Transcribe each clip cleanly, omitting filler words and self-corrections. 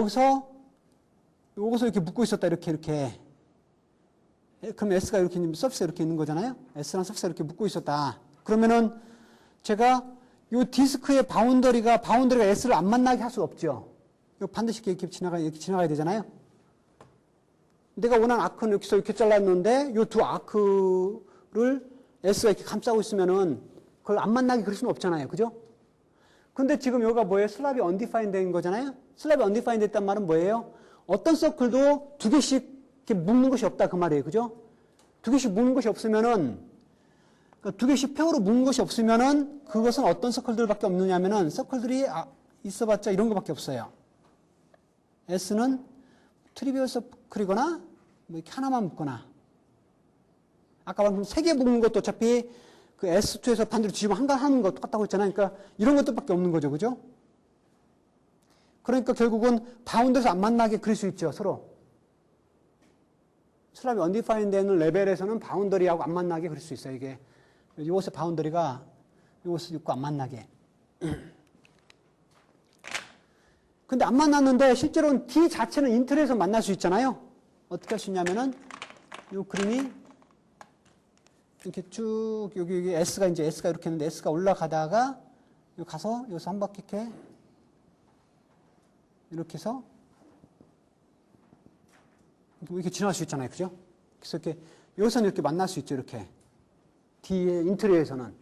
여기서 이렇게 묶고 있었다. 이렇게. 그럼 S가 이렇게 서피스가 이렇게 있는 거잖아요. S랑 서피스가 이렇게 묶고 있었다. 그러면은 제가 이 디스크의 바운더리가 S를 안 만나게 할 수 없죠. 이거 반드시 이렇게 지나가야 되잖아요. 내가 원하는 아크는 여기서 이렇게 잘랐는데 이 두 아크를 S가 이렇게 감싸고 있으면은 그걸 안 만나게 그릴 수는 없잖아요. 그죠? 근데 지금 여기가 뭐예요? 슬랍이 undefined 된 거잖아요? 슬랍이 undefined 됐단 말은 뭐예요? 어떤 서클도 두 개씩 이렇게 묶는 것이 없다. 그 말이에요. 그죠? 두 개씩 묶는 것이 없으면은, 그러니까 두 개씩 페어로 묶는 것이 없으면은 그것은 어떤 서클들밖에 없느냐면은 서클들이 있어봤자 이런 것밖에 없어요. S는 트리비얼 서클이거나 뭐 이렇게 하나만 묶거나. 아까 방금 세 개 묶는 것도 어차피 그 S2에서 반대로 뒤집어 한가 하는 거 똑같다고 했잖아요. 그러니까 이런 것들밖에 없는 거죠. 그죠? 그러니까 결국은 바운드에서 안 만나게 그릴 수 있죠. 서로. 슬랍이 undefined 되는 레벨에서는 바운더리하고 안 만나게 그릴 수 있어요. 이게. 이것의 바운더리가 이것을 입고 안 만나게. 근데 안 만났는데 실제로는 D 자체는 인터넷에서 만날 수 있잖아요. 어떻게 할 수 있냐면은 이 그림이 이렇게 쭉 여기 S가 이렇게 있는데 S가 올라가다가 여기 가서 여기서 한 바퀴 이렇게 해서 이렇게 지나갈 수 있잖아요. 그죠? 그래서 이렇게 여기서는 이렇게 만날 수 있죠. 이렇게 D의 인트리에서는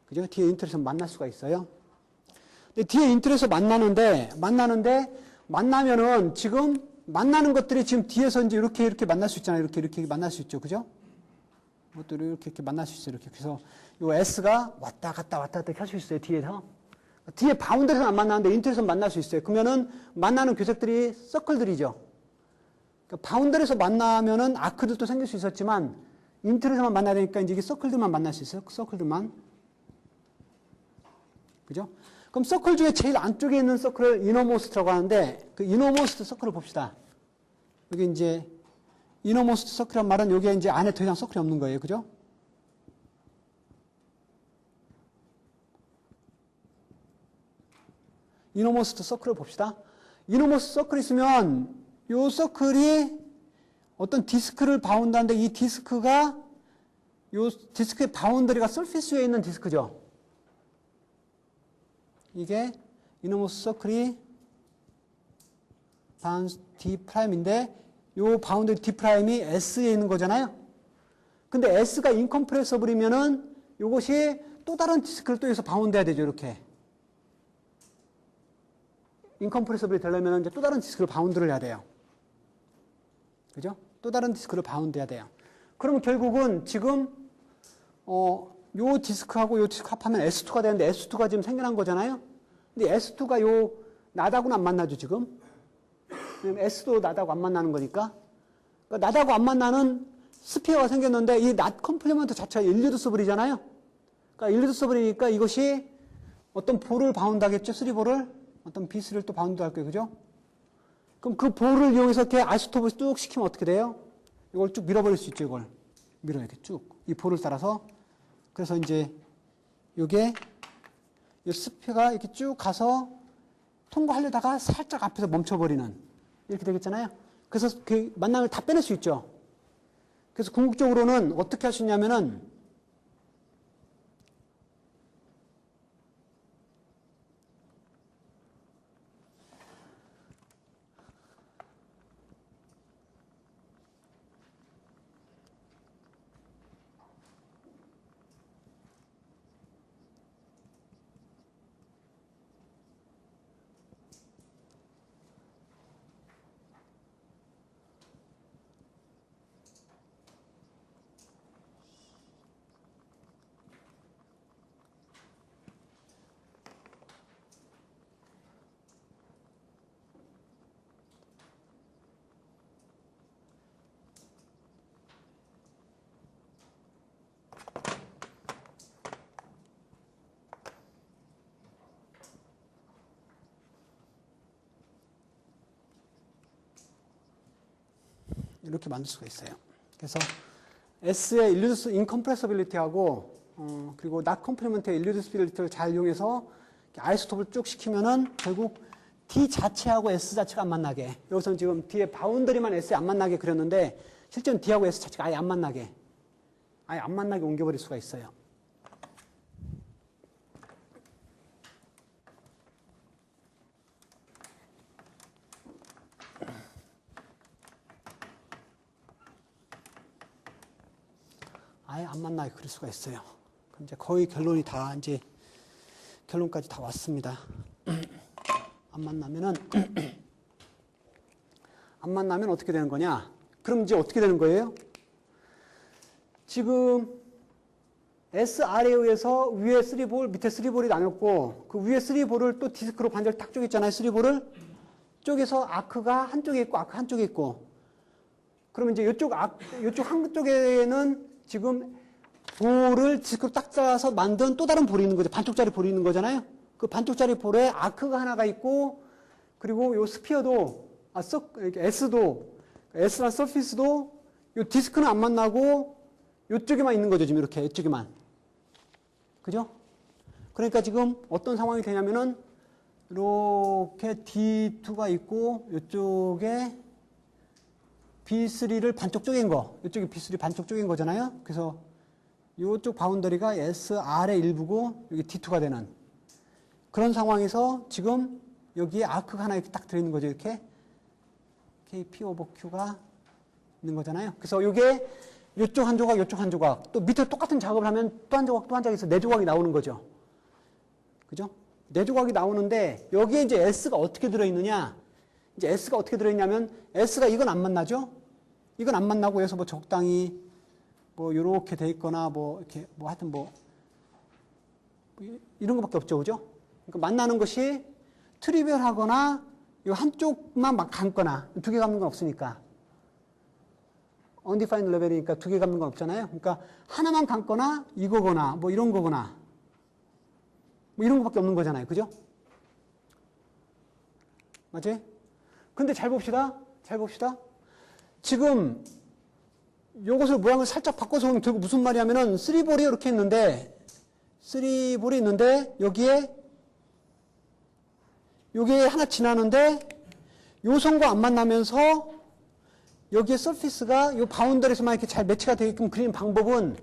그죠? D의 인트리에서 만날 수가 있어요. 근데 D의 인트리에서 만나면은 지금 만나는 것들이 지금 D에서 이제 이렇게 만날 수 있잖아요. 이렇게 만날 수 있죠. 그죠? 이것들이 이렇게 만날 수 있어요. 이렇게. 그래서 이 S가 왔다 갔다 이렇게 할 수 있어요. D에서. D의 바운드에서는 안 만나는데 인트리에서 만날 수 있어요. 그러면은 만나는 궤색들이 서클들이죠. 그러니까 바운드에서 만나면은 아크들도 생길 수 있었지만 인트리에서만 만나야 되니까 이제 이게 서클들만 만날 수 있어요. 서클들만. 그죠? 그럼 서클 중에 제일 안쪽에 있는 서클을 이너모스트라고 하는데 그 이너모스트 서클을 봅시다. 여기 이제 이너모스트 서클이란 말은 여기에 이제 안에 더 이상 서클이 없는 거예요. 그죠? 이너모스트 서클을 봅시다. 이너모스트 서클이 있으면 이 서클이 어떤 디스크를 바운드하는데 이 디스크가 이 디스크의 바운더리가 서피스 위에 있는 디스크죠. 이게 이너모스트 서클이 D'인데 이 바운더리 D'이 S에 있는 거잖아요. 근데 S가 인컴프레서블이면은 이것이 또 다른 디스크를 또 여기서 바운드해야 되죠. 이렇게. 인컴프레서블이 되려면 이제 또 다른 디스크를 바운드를 해야 돼요. 그죠? 또 다른 디스크를 바운드해야 돼요. 그러면 결국은 지금 요 디스크하고 요 디스크 합하면 S2가 되는데 S2가 지금 생겨난 거잖아요. 근데 S2가 요 나다고는 안 만나죠, 지금. S도 나다고 안 만나는 거니까. 그러니까 나다고 안 만나는 스피어가 생겼는데 이 낫 컴플리먼트 자체가 일리두서블이잖아요. 그러니까 일리두서블이니까 이것이 어떤 볼을 바운드하겠죠, 3볼을. 어떤 B3를 또 바운드할 거예요, 그죠? 그럼 그 볼을 이용해서 이렇게 아이소톱을 쭉 시키면 어떻게 돼요? 이걸 쭉 밀어버릴 수 있죠, 이걸. 밀어, 이렇게 쭉. 이 볼을 따라서. 그래서 이제, 요게, 이 스피어가 이렇게 쭉 가서 통과하려다가 살짝 앞에서 멈춰버리는. 이렇게 되겠잖아요. 그래서 그 만남을 다 빼낼 수 있죠. 그래서 궁극적으로는 어떻게 할 수 있냐면은, 이렇게 만들 수가 있어요. 그래서 S의 일리두스 인컴프레서빌리티하고 그리고 not 컴플리먼트의 일리두스빌리티를 잘 이용해서 아이소톱을 쭉 시키면은 결국 D 자체하고 S 자체가 안 만나게. 여기서는 지금 D의 바운더리만 S에 안 만나게 그렸는데 실제는 D하고 S 자체가 아예 안 만나게. 아예 안 만나게 옮겨버릴 수가 있어요. 아예 안 만나게 그릴 수가 있어요. 그럼 이제 거의 결론이 다 이제 결론까지 다 왔습니다. 안 만나면은 안 만나면 어떻게 되는 거냐? 그럼 이제 어떻게 되는 거예요? 지금 SR에 의해서 위에 3볼, 밑에 3볼이 나눴고 그 위에 3볼을 또 디스크로 반절 딱 쪼갰잖아요. 3볼을 쪼개서 아크가 한쪽에 있고 아크 한쪽에 있고 그러면 이제 이쪽 한쪽에는 지금 볼을 디스크로 딱 짜서 만든 또 다른 볼이 있는 거죠. 반쪽짜리 볼이 있는 거잖아요. 그 반쪽짜리 볼에 아크가 하나가 있고 그리고 요 스피어도 S란 서피스도 요 디스크는 안 만나고 요쪽에만 있는 거죠. 지금 이렇게 이쪽에만. 그죠? 그러니까 지금 어떤 상황이 되냐면은 이렇게 D2가 있고 요쪽에 B3를 반쪽 쪼갠 거. 이쪽에 B3 반쪽 쪼갠 거잖아요. 그래서 요쪽 바운더리가 SR의 일부고 여기 D2가 되는 그런 상황에서 지금 여기에 아크가 하나 이렇게 딱 들어있는 거죠. 이렇게 KP 오버 Q가 있는 거잖아요. 그래서 이게 이쪽 한 조각, 이쪽 한 조각, 또 밑에 똑같은 작업을 하면 또 한 조각, 또 한 조각에서 네 조각이 나오는 거죠. 그죠? 네 조각이 나오는데 여기에 이제 S가 어떻게 들어있느냐? 이제 S가 어떻게 들어있냐면 S가 이건 안 만나죠? 이건 안 만나고 해서 뭐 적당히 뭐 요렇게 돼 있거나 뭐 이렇게 뭐 하여튼 뭐 이런 것밖에 없죠. 그죠? 그러니까 만나는 것이 트리비얼하거나 이 한쪽만 막 감거나 두 개 감는 건 없으니까. undefined 레벨이니까 두 개 감는 건 없잖아요. 그러니까 하나만 감거나 이거거나 뭐 이런 거거나 뭐 이런 것밖에 없는 거잖아요. 그죠? 맞지? 근데 잘 봅시다. 잘 봅시다. 지금 요것을 모양을 살짝 바꿔서 보면 결국 무슨 말이냐면은 3볼이 이렇게 있는데 3볼이 있는데 여기에 요게 하나 지나는데 요 선과 안 만나면서 여기에 서피스가 요 바운더리에서만 이렇게 잘 매치가 되게끔 그리는 방법은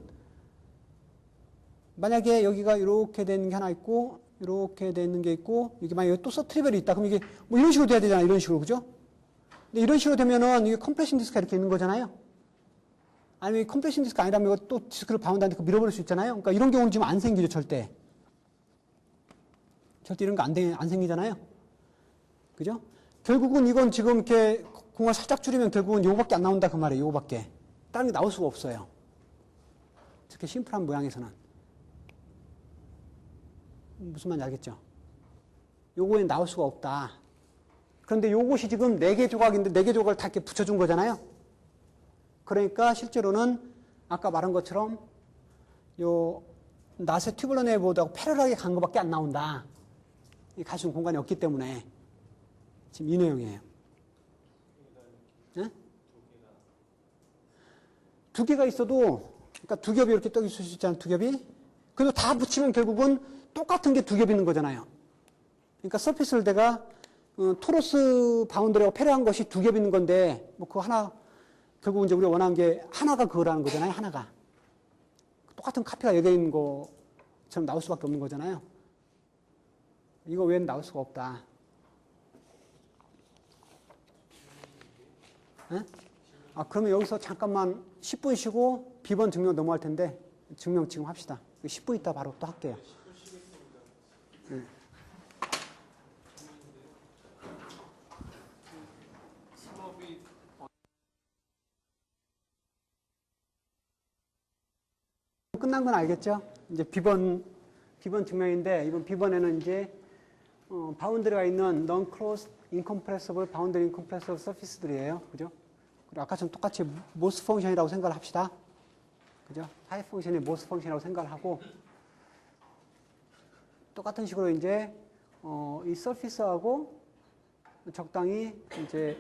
만약에 여기가 이렇게 되는 게 하나 있고 이렇게 되는 게 있고 이게 만약에 또 서트리벨이 있다. 그럼 이게 뭐 이런 식으로 돼야 되잖아요. 이런 식으로. 그죠? 근데 이런 식으로 되면은 이게 컴프레션 디스크가 이렇게 있는 거잖아요. 아니면 컴프레션 디스크 아니라면 이거 또 디스크를 바운드한테 밀어버릴 수 있잖아요. 그러니까 이런 경우는 지금 안 생기죠. 절대. 절대 이런 거 안 생기잖아요. 그죠? 결국은 이건 지금 이렇게 공을 살짝 줄이면 결국은 요거밖에 안 나온다 그 말이에요. 요거밖에. 다른 게 나올 수가 없어요. 이렇게 심플한 모양에서는. 무슨 말인지 알겠죠? 요거에 나올 수가 없다. 그런데 요것이 지금 4개 조각인데 4개 조각을 다 이렇게 붙여준 거잖아요. 그러니까 실제로는 아까 말한 것처럼 요 낫의 튜블러 네이버하고 패러럴하게 간 거밖에 안 나온다. 갈 수 있는 공간이 없기 때문에 지금 이 내용이에요. 네? 두 개가 있어도 그러니까 두 겹이 이렇게 떠 있을 수 있잖아요. 두 겹이. 그래도 다 붙이면 결국은 똑같은 게 두 겹 있는 거잖아요. 그러니까 서피스를 내가 토로스 바운더리하고 패러한 것이 두 겹 있는 건데 뭐 그거 하나 결국 이제 우리가 원하는 게 하나가 그거라는 거잖아요. 하나가. 똑같은 카피가 여기 있는 것처럼 나올 수밖에 없는 거잖아요. 이거 외에는 나올 수가 없다. 네? 그러면 여기서 잠깐만 10분 쉬고 B번 증명 넘어갈 텐데 증명 지금 합시다. 10분 있다 바로 또 할게요. 네. 끝난 건 알겠죠? 이제 B번 증명인데 이번 B번에는 이제 바운더리가 있는 non-closed incompressible boundary incompressible surface들이에요. 그죠? 그리고 아까처럼 똑같이 모스 펑션이라고 생각을 합시다. 그죠? 하이 펑션이 모스 펑션이라고 생각을 하고 똑같은 식으로 이제 이 서피스하고 적당히 이제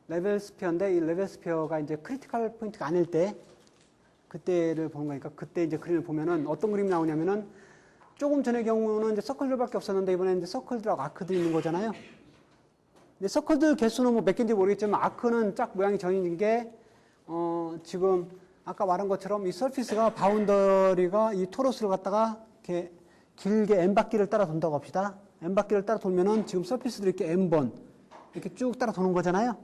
레벨 스피어인데 이 레벨 스피어가 이제 크리티컬 포인트가 아닐 때 그때를 보는 거니까 그때 이제 그림을 보면은 어떤 그림이 나오냐면은 조금 전의 경우는 이제 서클들밖에 없었는데 이번에 이제 서클들하고 아크들이 있는 거잖아요. 근데 서클들 개수는 뭐 몇 개인지 모르겠지만 아크는 짝 모양이 정해진 게 지금 아까 말한 것처럼 이 서피스가 바운더리가 이 토로스를 갖다가 이렇게 길게 n 바퀴를 따라 돈다고 합시다. n 바퀴를 따라 돌면은 지금 서피스들이 이렇게 n번 이렇게 쭉 따라 도는 거잖아요.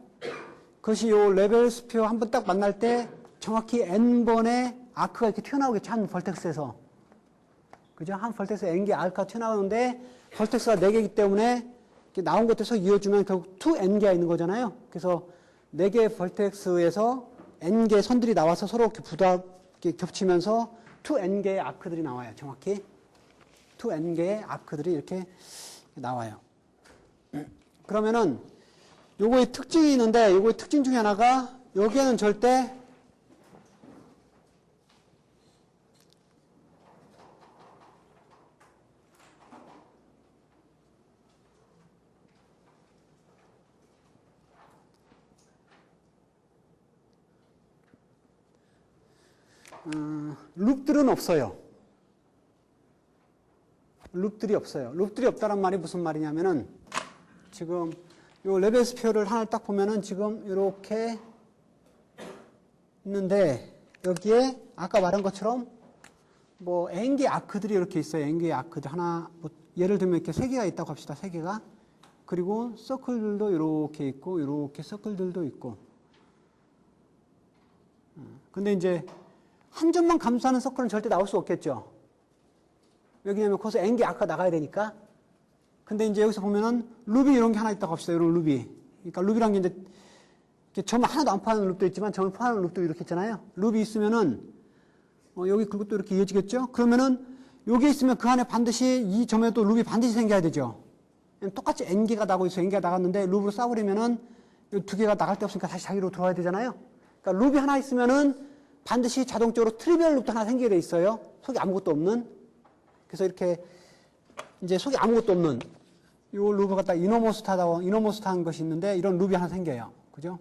그것이 요 레벨 스피어 한번 딱 만날 때 정확히 n번의 아크가 이렇게 튀어나오겠죠. 한 벌텍스에서. 그죠? 한 벌텍스에 n개 아크가 튀어나오는데 벌텍스가 4개이기 때문에 이렇게 나온 것에서 이어주면 결국 2n개가 있는 거잖아요. 그래서 4개의 벌텍스에서 n개의 선들이 나와서 서로 이렇게 겹치면서 2n개의 아크들이 나와요. 정확히. 2n개의 아크들이 이렇게 나와요. 그러면은 요거의 특징이 있는데 요거의 특징 중에 하나가 여기에는 절대 룹들은 없어요. 룹들이 없어요. 룹들이 없다는 말이 무슨 말이냐면은 지금 요 레벨 스피어를 하나를 딱 보면은 지금 이렇게 있는데 여기에 아까 말한 것처럼 뭐 n개 아크들이 이렇게 있어요. n개의 아크들 하나 뭐 예를 들면 이렇게 3개가 있다고 합시다. 3개가. 그리고 서클들도 이렇게 있고 이렇게 서클들도 있고. 근데 이제 한 점만 감싸는 서클은 절대 나올 수 없겠죠. 왜냐면 거기서 n개 아크가 나가야 되니까. 근데 이제 여기서 보면은 룹이 이런 게 하나 있다고 합시다. 이런 룹이. 그러니까 룹이란 게 이제 점 하나도 안 포함하는 룹도 있지만 점을 포함하는 룹도 이렇게 있잖아요. 룹이 있으면은 여기 그리고 또 이렇게 이어지겠죠. 그러면은 여기 있으면 그 안에 반드시 이 점에 또 룹이 반드시 생겨야 되죠. 똑같이 n개가 나고 있어. n개가 나갔는데 룹으로 싸버리면은 이 2개가 나갈 데 없으니까 다시 자기로 들어와야 되잖아요. 그러니까 룹이 하나 있으면은 반드시 자동적으로 트리비얼 룹도 하나 생기게 돼 있어요. 속에 아무것도 없는. 그래서 이렇게 이제 속에 아무것도 없는 이 룹을 갖다 이너모스트한 것이 있는데 이런 룹이 하나 생겨요. 그죠?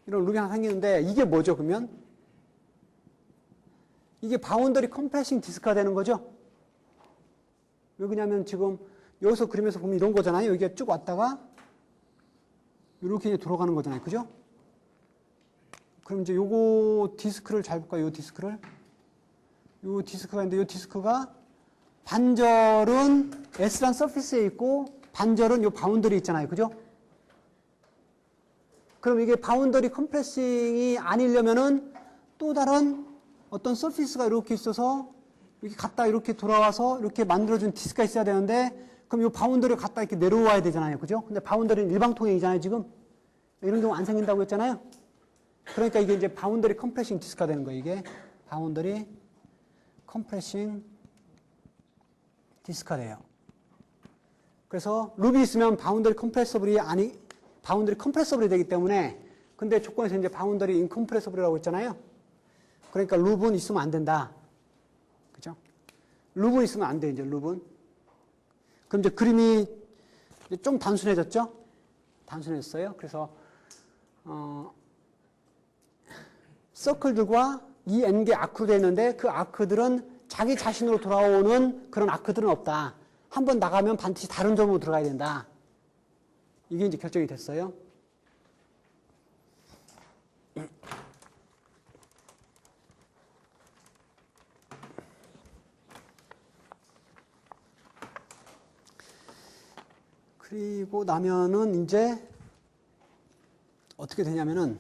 이런 룹이 하나 생기는데 이게 뭐죠, 그러면? 이게 바운더리 컴프레싱 디스크가 되는 거죠? 왜 그러냐면 지금 여기서 그림에서 보면 이런 거잖아요. 여기가 쭉 왔다가 이렇게 돌아가는 거잖아요. 그죠? 그럼 이제 요거 디스크를 잘 볼까요? 요 디스크를. 요 디스크가 있는데 요 디스크가 반절은 S란 서피스에 있고 반절은 요 바운더리 있잖아요. 그죠? 그럼 이게 바운더리 컴프레싱이 아니려면은 또 다른 어떤 서피스가 이렇게 있어서 이렇게 갔다 이렇게 돌아와서 이렇게 만들어준 디스크가 있어야 되는데 그럼 요 바운더리를 갔다 이렇게 내려와야 되잖아요. 그죠? 근데 바운더리는 일방통행이잖아요. 지금. 이런 경우 안 생긴다고 했잖아요. 그러니까 이게 이제 바운더리 컴프레싱 디스크가 되는 거예요. 이게 바운더리 컴프레싱 디스크가 돼요. 그래서 룹이 있으면 바운더리 컴프레서블이 되기 때문에 근데 조건에서 이제 바운더리 인컴프레서블이라고 했잖아요. 그러니까 룹은 있으면 안 된다. 그죠? 룹은 있으면 안 돼, 이제 룹은. 그럼 이제 그림이 좀 단순해졌죠? 단순해졌어요. 그래서 서클들과 이 n개 아크로 되어 있는데 그 아크들은 자기 자신으로 돌아오는 그런 아크들은 없다. 한번 나가면 반드시 다른 점으로 들어가야 된다. 이게 이제 결정이 됐어요. 그리고 나면은 이제 어떻게 되냐면은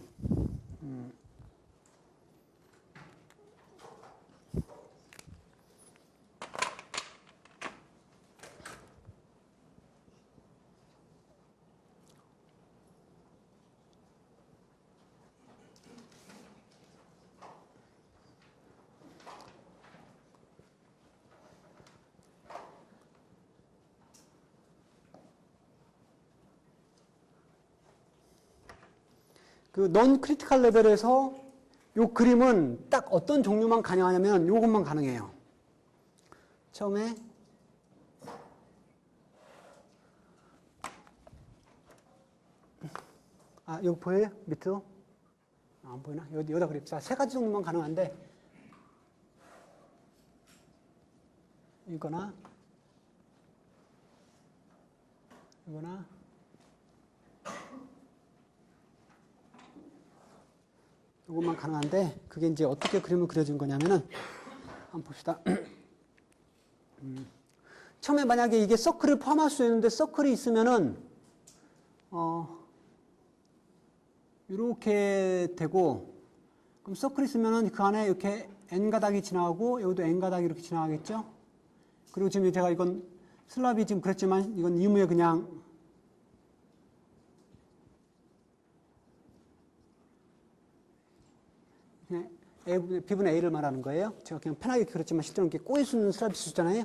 그 non critical 레벨에서 요 그림은 딱 어떤 종류만 가능하냐면 요것만 가능해요. 처음에 여기 보여요? 밑으로? 안 보이나? 여기다 그립. 자, 3가지 정도만 가능한데 이거나 이거나 이것만 가능한데 그게 이제 어떻게 그림을 그려준 거냐면은 한번 봅시다. 처음에 만약에 이게 서클을 포함할 수 있는데 서클이 있으면은 이렇게 되고 그럼 서클이 있으면은 그 안에 이렇게 n 가닥이 지나가고 여기도 n 가닥이 이렇게 지나가겠죠. 그리고 지금 제가 이건 슬랍이 지금 그랬지만 이건 이무에 그냥 B분의 A를 말하는 거예요. 제가 그냥 편하게 그렸지만 실제로 이렇게 꼬일 수 있는 슬랍이 있었잖아요.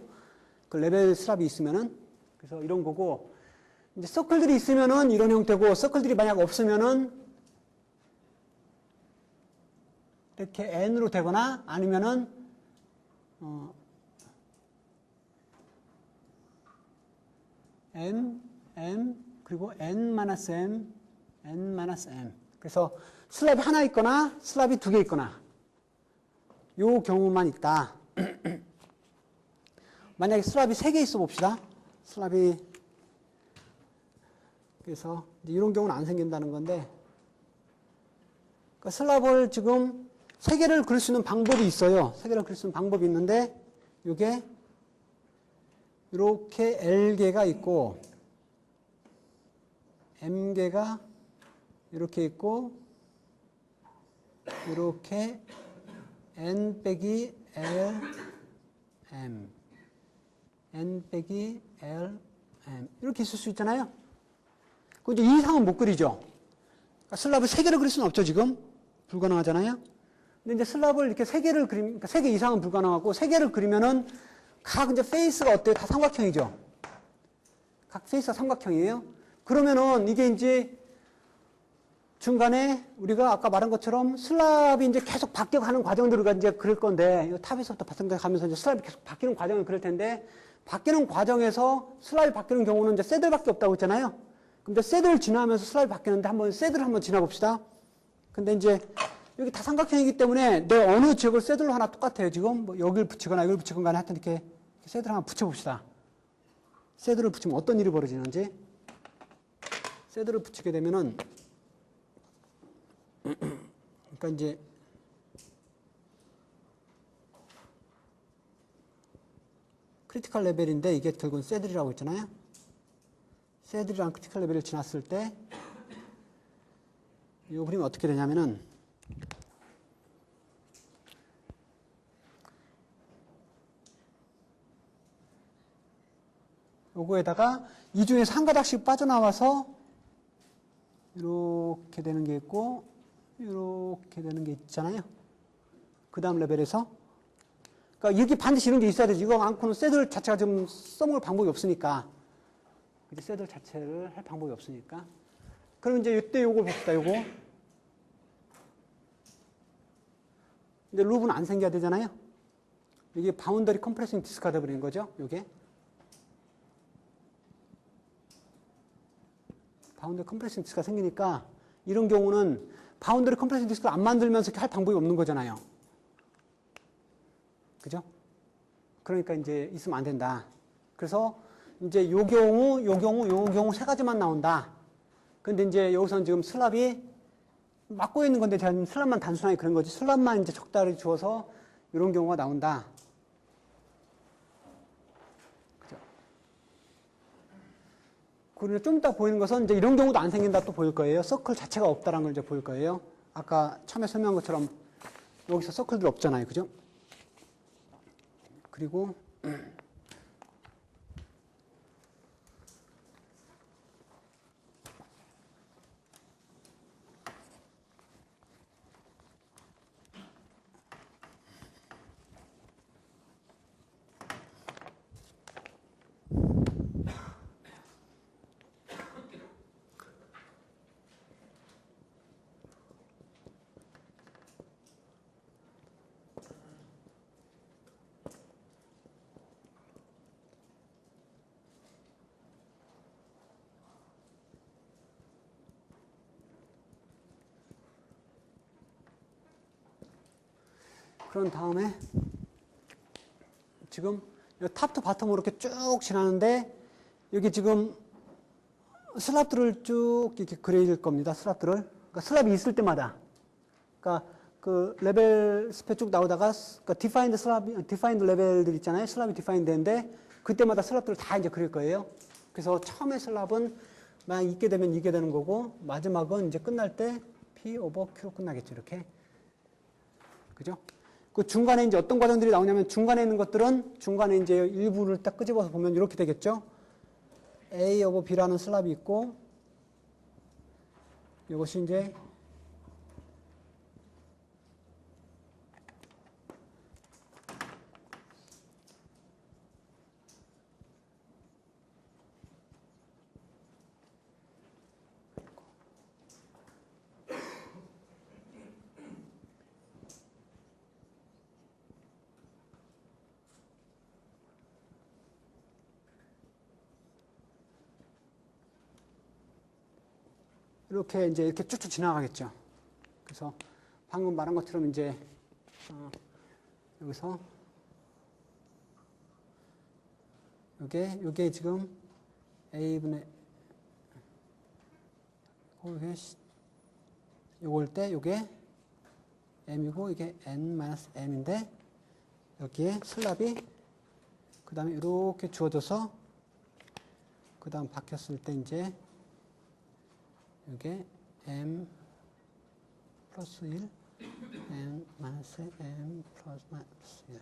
그 레벨 슬랍이 있으면은. 그래서 이런 거고. 이제 서클들이 있으면은 이런 형태고, 서클들이 만약 없으면은 이렇게 N으로 되거나 아니면은, M, 그리고 N-M, N-M. 그래서 슬랍이 하나 있거나 슬랍이 두 개 있거나 요 경우만 있다. 만약에 슬랍이 세 개 있어 봅시다. 슬랍이 그래서 이런 경우는 안 생긴다는 건데 그러니까 슬랍을 지금 세 개를 그릴 수 있는 방법이 있어요. 세 개를 그릴 수 있는 방법이 있는데 이게 이렇게 L개가 있고 M개가 이렇게 있고 이렇게 N 빼기 L M N 빼기 L M 이렇게 있을 수 있잖아요. 그 이제 이 이상은 못 그리죠. 그러니까 슬랍을 세 개를 그릴 수는 없죠. 지금 불가능하잖아요. 근데 이제 슬랍을 이렇게 세 개를 그리면 그러니까 세 개 이상은 불가능하고 세 개를 그리면은 각 이제 페이스가 어때요? 다 삼각형이죠. 각 페이스가 삼각형이에요. 그러면은 이게 이제 중간에 우리가 아까 말한 것처럼 슬랍이 이제 계속 바뀌어가는 과정들을 이제 그릴 건데, 이 탑에서부터 바뀌면서 이제 슬랍이 계속 바뀌는 과정을 그릴 텐데, 바뀌는 과정에서 슬랍이 바뀌는 경우는 이제 새들밖에 없다고 했잖아요. 근데 새들을 지나면서 슬랍이 바뀌는데 새들을 한번 지나봅시다. 근데 이제 여기 다 삼각형이기 때문에 내 어느 지역을 새들로 하나 똑같아요. 지금 뭐 여기를 붙이거나 여기를 붙이거나 간에 하여튼 이렇게 새들 하나 붙여봅시다. 새들을 붙이면 어떤 일이 벌어지는지. 새들을 붙이게 되면은 그러니까 이제 크리티컬 레벨인데 이게 결국은 새들이라고 했잖아요. 새들이랑 크리티컬 레벨을 지났을 때 이 그림이 어떻게 되냐면은 요거에다가 이 중에서 한 가닥씩 빠져나와서 이렇게 되는 게 있고 이렇게 되는 게 있잖아요. 그 다음 레벨에서. 그러니까 여기 반드시 이런 게 있어야 되지. 이거 않고는 새들 자체가 좀 써먹을 방법이 없으니까. 이제 새들 자체를 할 방법이 없으니까. 그럼 이제 이때 요걸 봅시다. 요거. 근데 룹은 안 생겨야 되잖아요. 이게 바운더리 컴프레싱 디스크가 돼버리는 거죠. 요게. 바운더리 컴프레싱 디스크가 생기니까 이런 경우는 바운더리 컴프레싱 디스크를 안 만들면서 할 방법이 없는 거잖아요. 그죠? 그러니까 이제 있으면 안 된다. 그래서 이제 요 경우 세 가지만 나온다. 근데 이제 여기서는 지금 슬랍이 막고 있는 건데 제가 슬랍만 단순하게 그런 거지. 슬랍만 이제 적당히 주어서 이런 경우가 나온다. 그죠? 그리고 좀 이따 보이는 것은 이제 이런 경우도 안 생긴다 또 보일 거예요. 서클 자체가 없다라는 걸 이제 보일 거예요. 아까 처음에 설명한 것처럼 여기서 서클들 없잖아요. 그죠? 그리고 그런 다음에 지금 탑 투 바텀으로 이렇게 쭉 지나는데 여기 지금 슬랍들을 쭉 이렇게 그릴 겁니다. 슬랍들을. 그러니까 슬랍이 있을 때마다. 그러니까 그 레벨 스펙 쭉 나오다가 그러니까 디파인드 슬랍, 디파인드 레벨들 있잖아요. 슬랍이 디파인드 되는데 그때마다 슬랍들을 다 이제 그릴 거예요. 그래서 처음에 슬랍은 만약 있게 되면 이게 되는 거고 마지막은 이제 끝날 때 P 오버 Q로 끝나겠죠. 이렇게. 그죠? 그 중간에 이제 어떤 과정들이 나오냐면 중간에 있는 것들은 중간에 이제 일부를 딱 끄집어서 보면 이렇게 되겠죠. A 오버 B라는 슬랍이 있고 이것이 이제 이렇게 이제 이렇게 쭉쭉 지나가겠죠. 그래서 방금 말한 것처럼 이제 여기서 요게 지금 A분의 요걸 때 요게 M이고 이게 N-M인데 여기에 슬랍이 그 다음에 이렇게 주어져서 그 다음 바뀌었을 때 이제 이게 M 플러스 1, N 마이너스 M 플러스 1.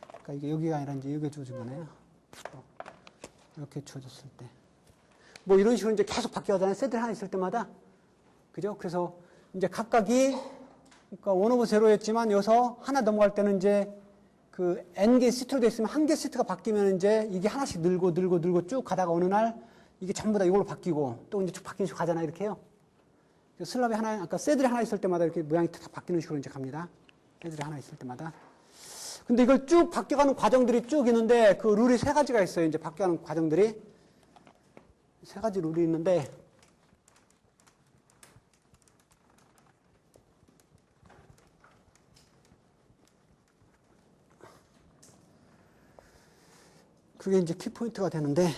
그러니까 이게 여기가 아니라 이제 여기가 주어진 거네요. 이렇게 주어졌을 때. 뭐 이런 식으로 이제 계속 바뀌어가잖아요. 셋들 하나 있을 때마다. 그죠? 그래서 이제 각각이, 그러니까 1 오버 0였지만 여기서 하나 넘어갈 때는 이제 그 N개 시트로 되어 있으면 한 개 시트가 바뀌면 이제 이게 하나씩 늘고 쭉 가다가 어느 날 이게 전부 다 이걸로 바뀌고 또 이제 쭉 바뀌는 식으로 가잖아요. 이렇게요. 슬랍이 하나, 아까 셋들이 하나 있을 때마다 이렇게 모양이 다 바뀌는 식으로 이제 갑니다. 셋들이 하나 있을 때마다. 근데 이걸 쭉 바뀌어가는 과정들이 쭉 있는데 그 룰이 세 가지가 있어요. 이제 바뀌어가는 과정들이. 세 가지 룰이 있는데 그게 이제 키포인트가 되는데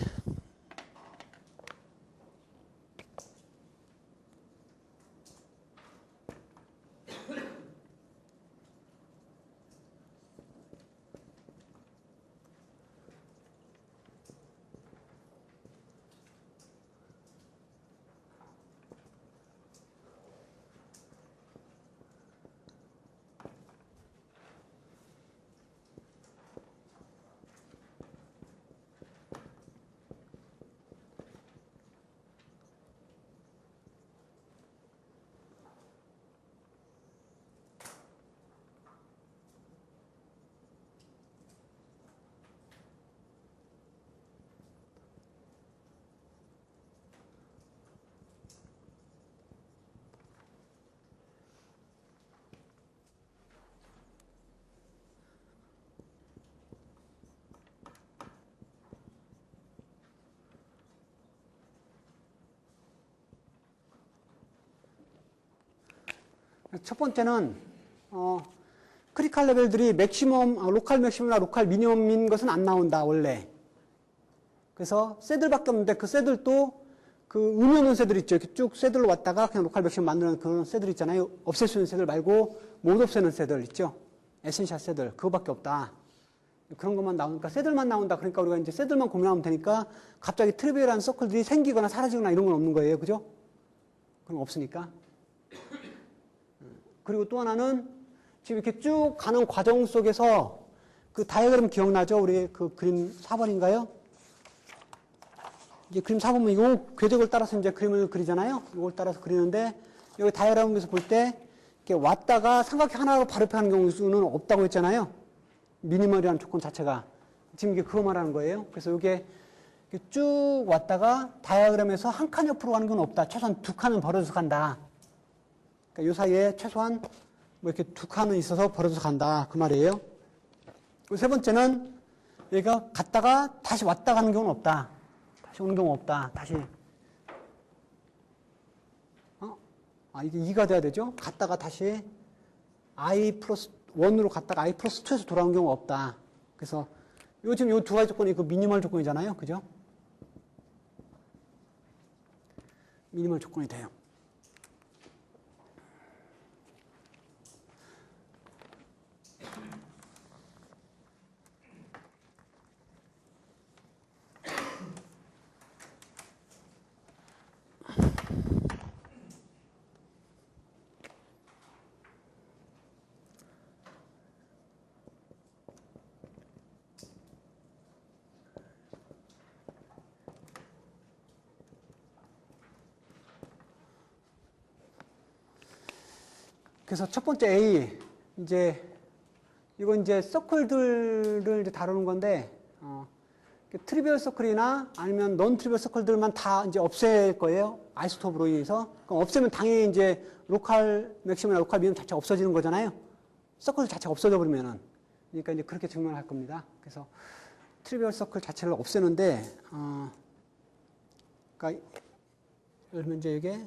첫 번째는 크리티컬 레벨들이 맥시멈, 로컬 맥시멈이나 로컬 미니멈인 것은 안 나온다 원래. 그래서 셋들밖에 없는데 그 셋들도 그 의미 없는 셋들 있죠. 이렇게 쭉 셋들로 왔다가 그냥 로컬 맥시멈 만드는 그런 셋들 있잖아요. 없앨 수 있는 셋들 말고 못 없애는 셋들 있죠. 에센셜 셋들 그거밖에 없다. 그런 것만 나오니까 셋들만 나온다. 그러니까 우리가 이제 셋들만 고민하면 되니까 갑자기 트리비얼한 서클들이 생기거나 사라지거나 이런 건 없는 거예요. 그죠? 그런 거 없으니까. 그리고 또 하나는 지금 이렇게 쭉 가는 과정 속에서 그 다이어그램 기억나죠? 우리 그 그림 4번인가요? 이제 그림 4번은 이 궤적을 따라서 이제 그림을 그리잖아요? 이걸 따라서 그리는데 여기 다이어그램에서 볼 때 이렇게 왔다가 삼각형 하나로 바로 옆에 하는 경우는 없다고 했잖아요? 미니멀이라는 조건 자체가. 지금 이게 그거 말하는 거예요. 그래서 이게 쭉 왔다가 다이어그램에서 한 칸 옆으로 가는 건 없다. 최소한 두 칸은 벌어져서 간다. 그러니까 이 사이에 최소한 뭐 이렇게 두 칸은 있어서 벌어져서 간다. 그 말이에요. 세 번째는 얘가 갔다가 다시 왔다 가는 경우는 없다. 다시 오는 경우 없다. 다시. 이게 2가 돼야 되죠? 갔다가 다시 I 플러스 1으로 갔다가 I 플러스 2에서 돌아오는 경우가 없다. 그래서 지금 요 두 가지 조건이 그 미니멀 조건이잖아요. 그죠? 미니멀 조건이 돼요. 그래서 첫 번째 A, 이건 이제 서클들을 이제 다루는 건데, 트리비얼 서클이나 아니면 넌 트리비얼 서클들만 다 이제 없앨 거예요. 아이소톱으로 인해서. 그럼 없애면 당연히 이제 로컬 맥시멈이나 로컬 미니멈 자체가 없어지는 거잖아요. 서클 자체가 없어져 버리면은. 그러니까 이제 그렇게 증명을 할 겁니다. 그래서 트리비얼 서클 자체를 없애는데, 그러니까, 예를 들면 이제 이게,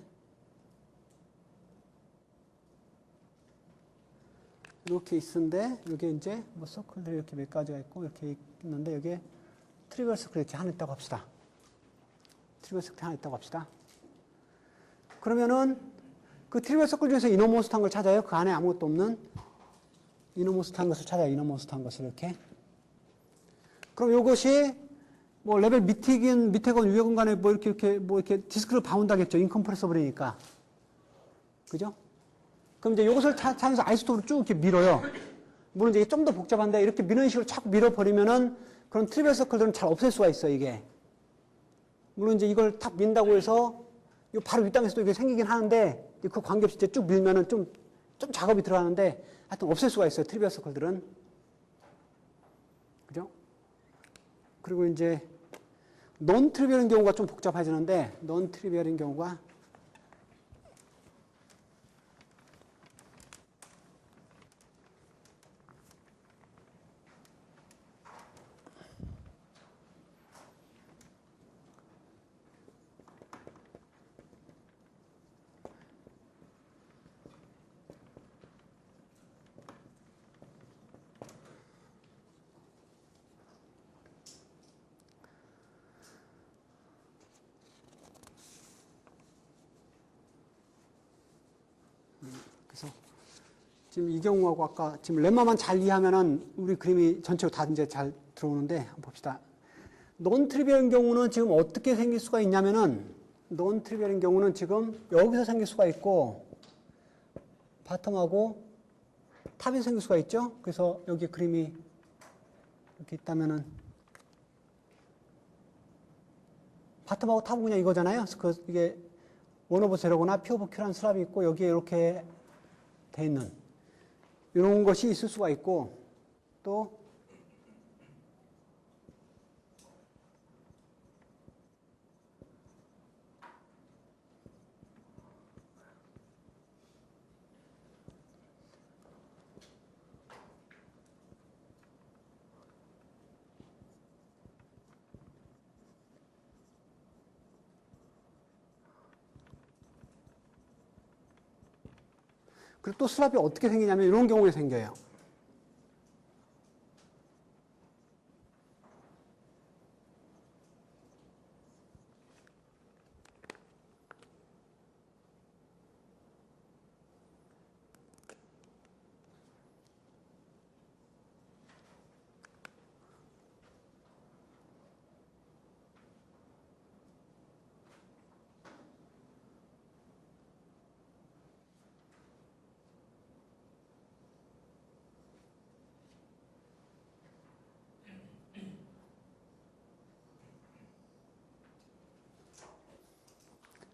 이렇게 있는데, 여기 이제 뭐 서클들이 이렇게 몇 가지가 있고, 이렇게 있는데, 여기에 트리비얼 서클이 이렇게 하나 있다고 합시다. 트리비얼 서클이 하나 있다고 합시다. 그러면은, 그 트리비얼 서클 중에서 이너모스트한 걸 찾아요. 그 안에 아무것도 없는 이너모스트한 것을 찾아요. 이너모스트한 것을 이렇게. 그럼 이것이 뭐 레벨 밑에건 위에건 간에 뭐 이렇게 디스크를 바운드하겠죠. 인컴프레서블이니까. 그죠? 그럼 이제 이것을 찾아서 아이소톱으로 쭉 이렇게 밀어요. 물론 이제 좀 더 복잡한데 이렇게 미는 식으로 자꾸 밀어버리면은 그런 트리비얼 서클들은 잘 없앨 수가 있어요, 이게. 물론 이제 이걸 탁 민다고 해서 이 바로 윗땅에서도 이게 생기긴 하는데 그 관계없이 이제 쭉 밀면은 좀 작업이 들어가는데 하여튼 없앨 수가 있어요, 트리비얼 서클들은. 그죠? 그리고 이제 넌 트리비얼인 경우가 좀 복잡해지는데 넌 트리비얼인 경우가 지금 이 경우하고 아까 지금 렘마만 잘 이해하면은 우리 그림이 전체로 다 이제 잘 들어오는데 한번 봅시다. 논 트리비얼인 경우는 지금 어떻게 생길 수가 있냐면은 논 트리비얼인 경우는 지금 여기서 생길 수가 있고 바텀하고 탑에서 생길 수가 있죠. 그래서 여기 그림이 이렇게 있다면은 바텀하고 탑은 그냥 이거잖아요. 그래서 이게 원 오브 제로거나 피 오브 큐라는 스랍이 있고 여기에 이렇게 돼 있는 이런 것이 있을 수가 있고 또 그리고 또 스랍이 어떻게 생기냐면 이런 경우에 생겨요.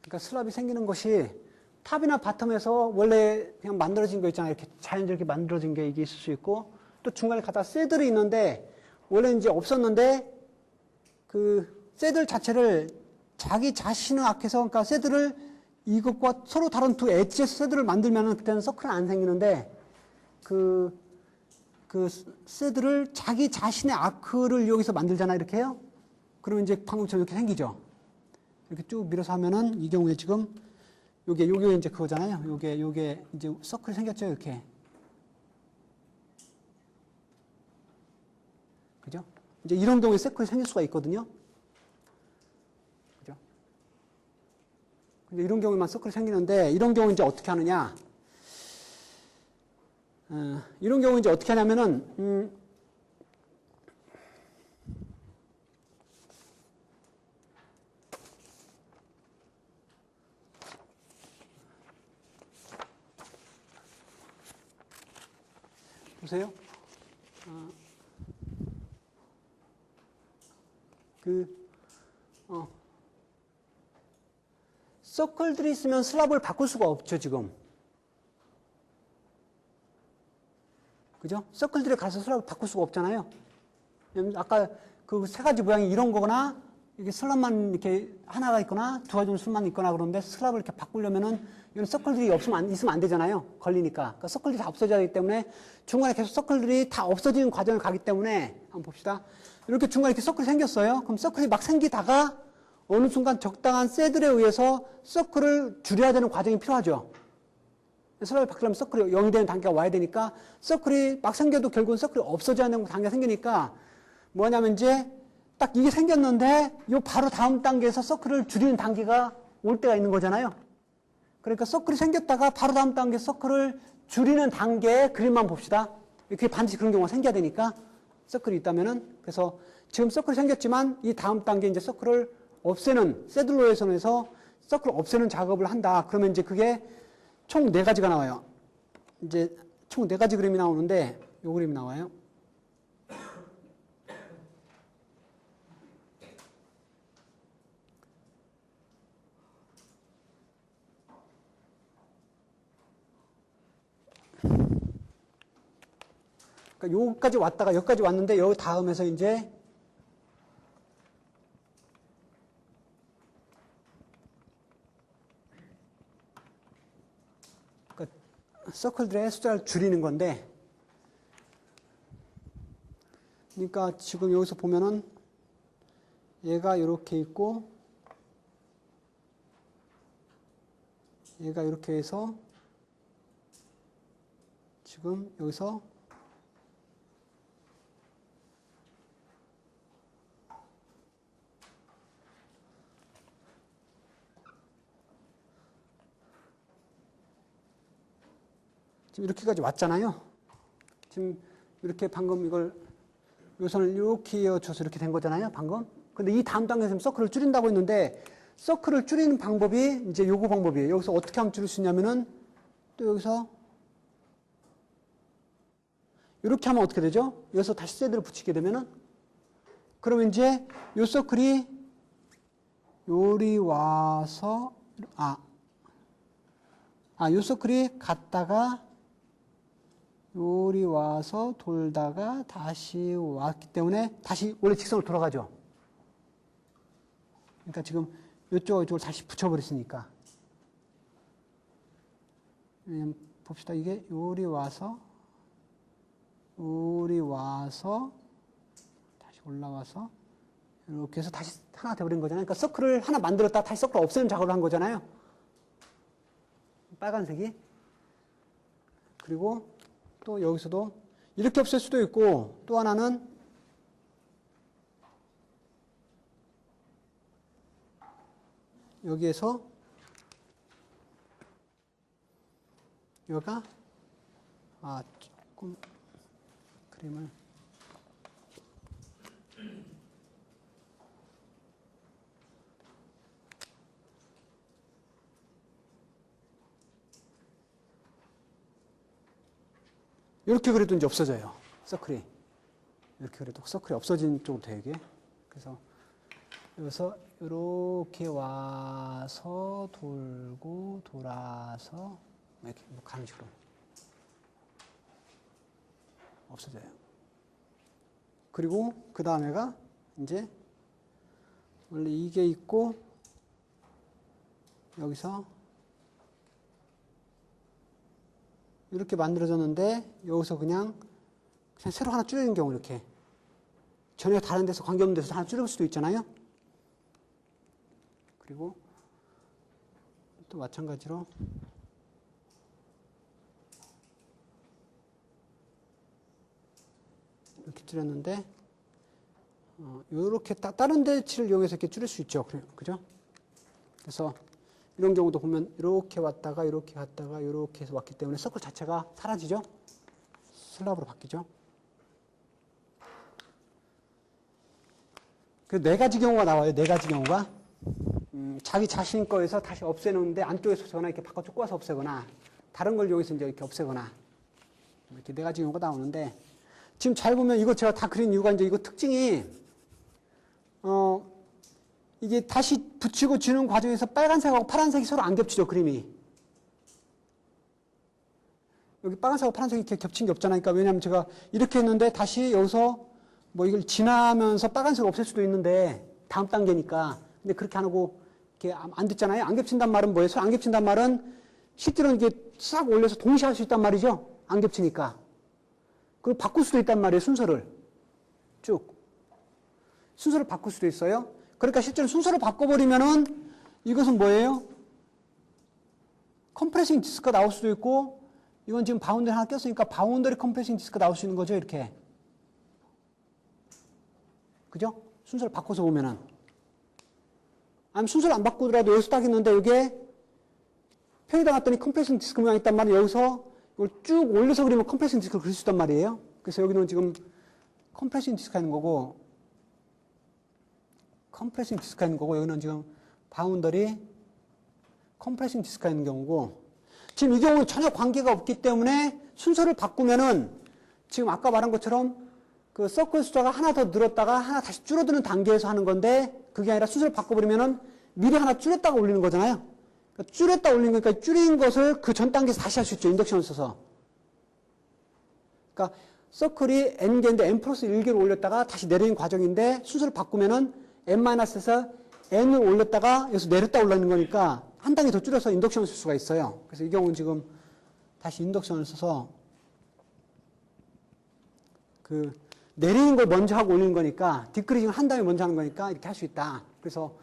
그러니까 슬랍이 생기는 것이 탑이나 바텀에서 원래 그냥 만들어진 거 있잖아요. 이렇게 자연스럽게 만들어진 게 이게 있을 수 있고 또 중간에 갖다 쇠들이 있는데 원래 이제 없었는데 그 쇠들 자체를 자기 자신을 악해서 그러니까 쇠들을 이것과 서로 다른 두 엣지에서 쇠들을 만들면은 그때는 서클은 안 생기는데 그 쇠들을 자기 자신의 아크를 여기서 만들잖아요. 이렇게 해요. 그러면 이제 방금처럼 이렇게 생기죠. 이렇게 쭉 밀어서 하면은 이 경우에 지금 요게 이제 그거잖아요. 요게 이제 서클이 생겼죠. 이렇게. 그죠? 이제 이런 경우에 서클이 생길 수가 있거든요. 그죠? 이런 경우에만 서클이 생기는데, 이런 경우 이제 어떻게 하느냐. 이런 경우 이제 어떻게 하냐면은, 보세요. 서클들이 있으면 슬랍을 바꿀 수가 없죠, 지금. 그죠? 서클들이 가서 슬랍을 바꿀 수가 없잖아요. 아까 그 세 가지 모양이 이런 거거나, 이게 슬랍만 이렇게 하나가 있거나, 두 가지 슬랍만 있거나 그런데 슬랍을 이렇게 바꾸려면은, 이런 서클들이 있으면 안 되잖아요. 걸리니까. 그러니까 서클들이 다 없어져야 하기 때문에, 중간에 계속 서클들이 다 없어지는 과정을 가기 때문에, 한번 봅시다. 이렇게 중간에 이렇게 서클이 생겼어요. 그럼 서클이 막 생기다가, 어느 순간 적당한 셋들에 의해서 서클을 줄여야 되는 과정이 필요하죠. 슬랍을 바꾸려면 서클이 0이 되는 단계가 와야 되니까 서클이 막 생겨도 결국은 서클이 없어져야 되는 단계가 생기니까 뭐냐면 이제 딱 이게 생겼는데 요 바로 다음 단계에서 서클을 줄이는 단계가 올 때가 있는 거잖아요. 그러니까 서클이 생겼다가 바로 다음 단계 서클을 줄이는 단계의 그림만 봅시다. 그게 반드시 그런 경우가 생겨야 되니까 서클이 있다면은 그래서 지금 서클이 생겼지만 이 다음 단계 이제 서클을 없애는 세들로에서 서클을 없애는 작업을 한다. 그러면 이제 그게 총 4가지가 나와요. 이제 총 4가지 그림이 나오는데 요 그림이 나와요. 그러니까 여기까지 왔다가 여기까지 왔는데 여기 다음에서 이제 서클들의 숫자를 줄이는 건데, 그러니까 지금 여기서 보면은 얘가 이렇게 있고, 얘가 이렇게 해서 지금 여기서 지금 이렇게까지 왔잖아요. 지금 이렇게 방금 이걸 요선을 이렇게 이어줘서 이렇게 된 거잖아요. 방금. 근데 이 다음 단계에서 서클을 줄인다고 했는데 서클을 줄이는 방법이 이제 요거 방법이에요. 여기서 어떻게 하면 줄일 수 있냐면은 또 여기서 이렇게 하면 어떻게 되죠? 여기서 다시 셋을 붙이게 되면은 그러면 이제 요 서클이 요리 와서 요 서클이 갔다가 요리 와서 돌다가 다시 왔기 때문에 다시 원래 직선으로 돌아가죠. 그러니까 지금 이쪽을 다시 붙여버렸으니까. 봅시다. 이게 요리 와서 다시 올라와서 이렇게 해서 다시 하나 돼버린 거잖아요. 그러니까 서클을 하나 만들었다 다시 서클을 없애는 작업을 한 거잖아요. 빨간색이. 그리고 또 여기서도 이렇게 없앨 수도 있고 또 하나는 여기에서 여기가 조금 그림을 이렇게 그래도 이제 없어져요. 서클이. 이렇게 그래도 서클이 없어진 쪽으로 되게. 그래서 여기서 이렇게 와서 돌고 돌아서 이렇게 뭐 가는 식으로 없어져요. 그리고 그 다음에가 이제 원래 이게 있고 여기서 이렇게 만들어졌는데 여기서 그냥 새로 하나 줄이는 경우 이렇게 전혀 다른 데서 관계없는 데서 하나 줄일 수도 있잖아요. 그리고 또 마찬가지로 이렇게 줄였는데 이렇게 다른 대치를 이용해서 이렇게 줄일 수 있죠. 그죠? 그래서 이런 경우도 보면 이렇게 왔다가 이렇게 갔다가 이렇게 해서 왔기 때문에 서클 자체가 사라지죠. 슬랍으로 바뀌죠. 그 네 가지 경우가 나와요. 네 가지 경우가. 자기 자신 거에서 다시 없애놓는데 안쪽에서 전화 이렇게 바꿔 쪼꿔서 없애거나 다른 걸 여기서 이제 이렇게 없애거나 이렇게 네 가지 경우가 나오는데 지금 잘 보면 이거 제가 다 그린 이유가 이제 이거 특징이 이게 다시 붙이고 지는 과정에서 빨간색하고 파란색이 서로 안 겹치죠, 그림이. 여기 빨간색하고 파란색이 이렇게 겹친 게 없잖아요. 그러니까 왜냐하면 제가 이렇게 했는데 다시 여기서 뭐 이걸 지나면서 빨간색을 없앨 수도 있는데 다음 단계니까. 근데 그렇게 안 하고 이렇게 안 됐잖아요. 안 겹친단 말은 뭐예요? 서로 안 겹친단 말은 실제로는 이게 싹 올려서 동시에 할 수 있단 말이죠. 안 겹치니까. 그리고 바꿀 수도 있단 말이에요, 순서를. 쭉. 순서를 바꿀 수도 있어요. 그러니까 실제로 순서를 바꿔버리면은 이것은 뭐예요? 컴프레싱 디스크가 나올 수도 있고 이건 지금 바운더리 하나 꼈으니까 바운더리 컴프레싱 디스크가 나올 수 있는 거죠, 이렇게. 그죠? 순서를 바꿔서 보면은. 아니면 순서를 안 바꾸더라도 여기서 딱 있는데 이게 표에다 놨더니 컴프레싱 디스크 모양이 있단 말이에요. 여기서 이걸 쭉 올려서 그리면 컴프레싱 디스크를 그릴 수 있단 말이에요. 그래서 여기는 지금 컴프레싱 디스크가 있는 거고 컴프레싱 디스크가 있는 거고 여기는 지금 바운더리 컴프레싱 디스크가 있는 경우고 지금 이 경우는 전혀 관계가 없기 때문에 순서를 바꾸면은 지금 아까 말한 것처럼 그 서클 숫자가 하나 더 늘었다가 하나 다시 줄어드는 단계에서 하는 건데 그게 아니라 순서를 바꿔버리면은 미리 하나 줄였다가 올리는 거잖아요. 그러니까 줄였다 올리는 거니까 줄인 것을 그 전 단계에서 다시 할 수 있죠. 인덕션을 써서. 그러니까 서클이 n개인데 n 플러스 1개를 올렸다가 다시 내리는 과정인데 순서를 바꾸면은 n-에서 n을 올렸다가 여기서 내렸다 올라가는 거니까 한 단계 더 줄여서 인덕션을 쓸 수가 있어요. 그래서 이 경우는 지금 다시 인덕션을 써서 그 내리는 걸 먼저 하고 올리는 거니까 디크리징을 한 다음에 먼저 하는 거니까 이렇게 할 수 있다. 그래서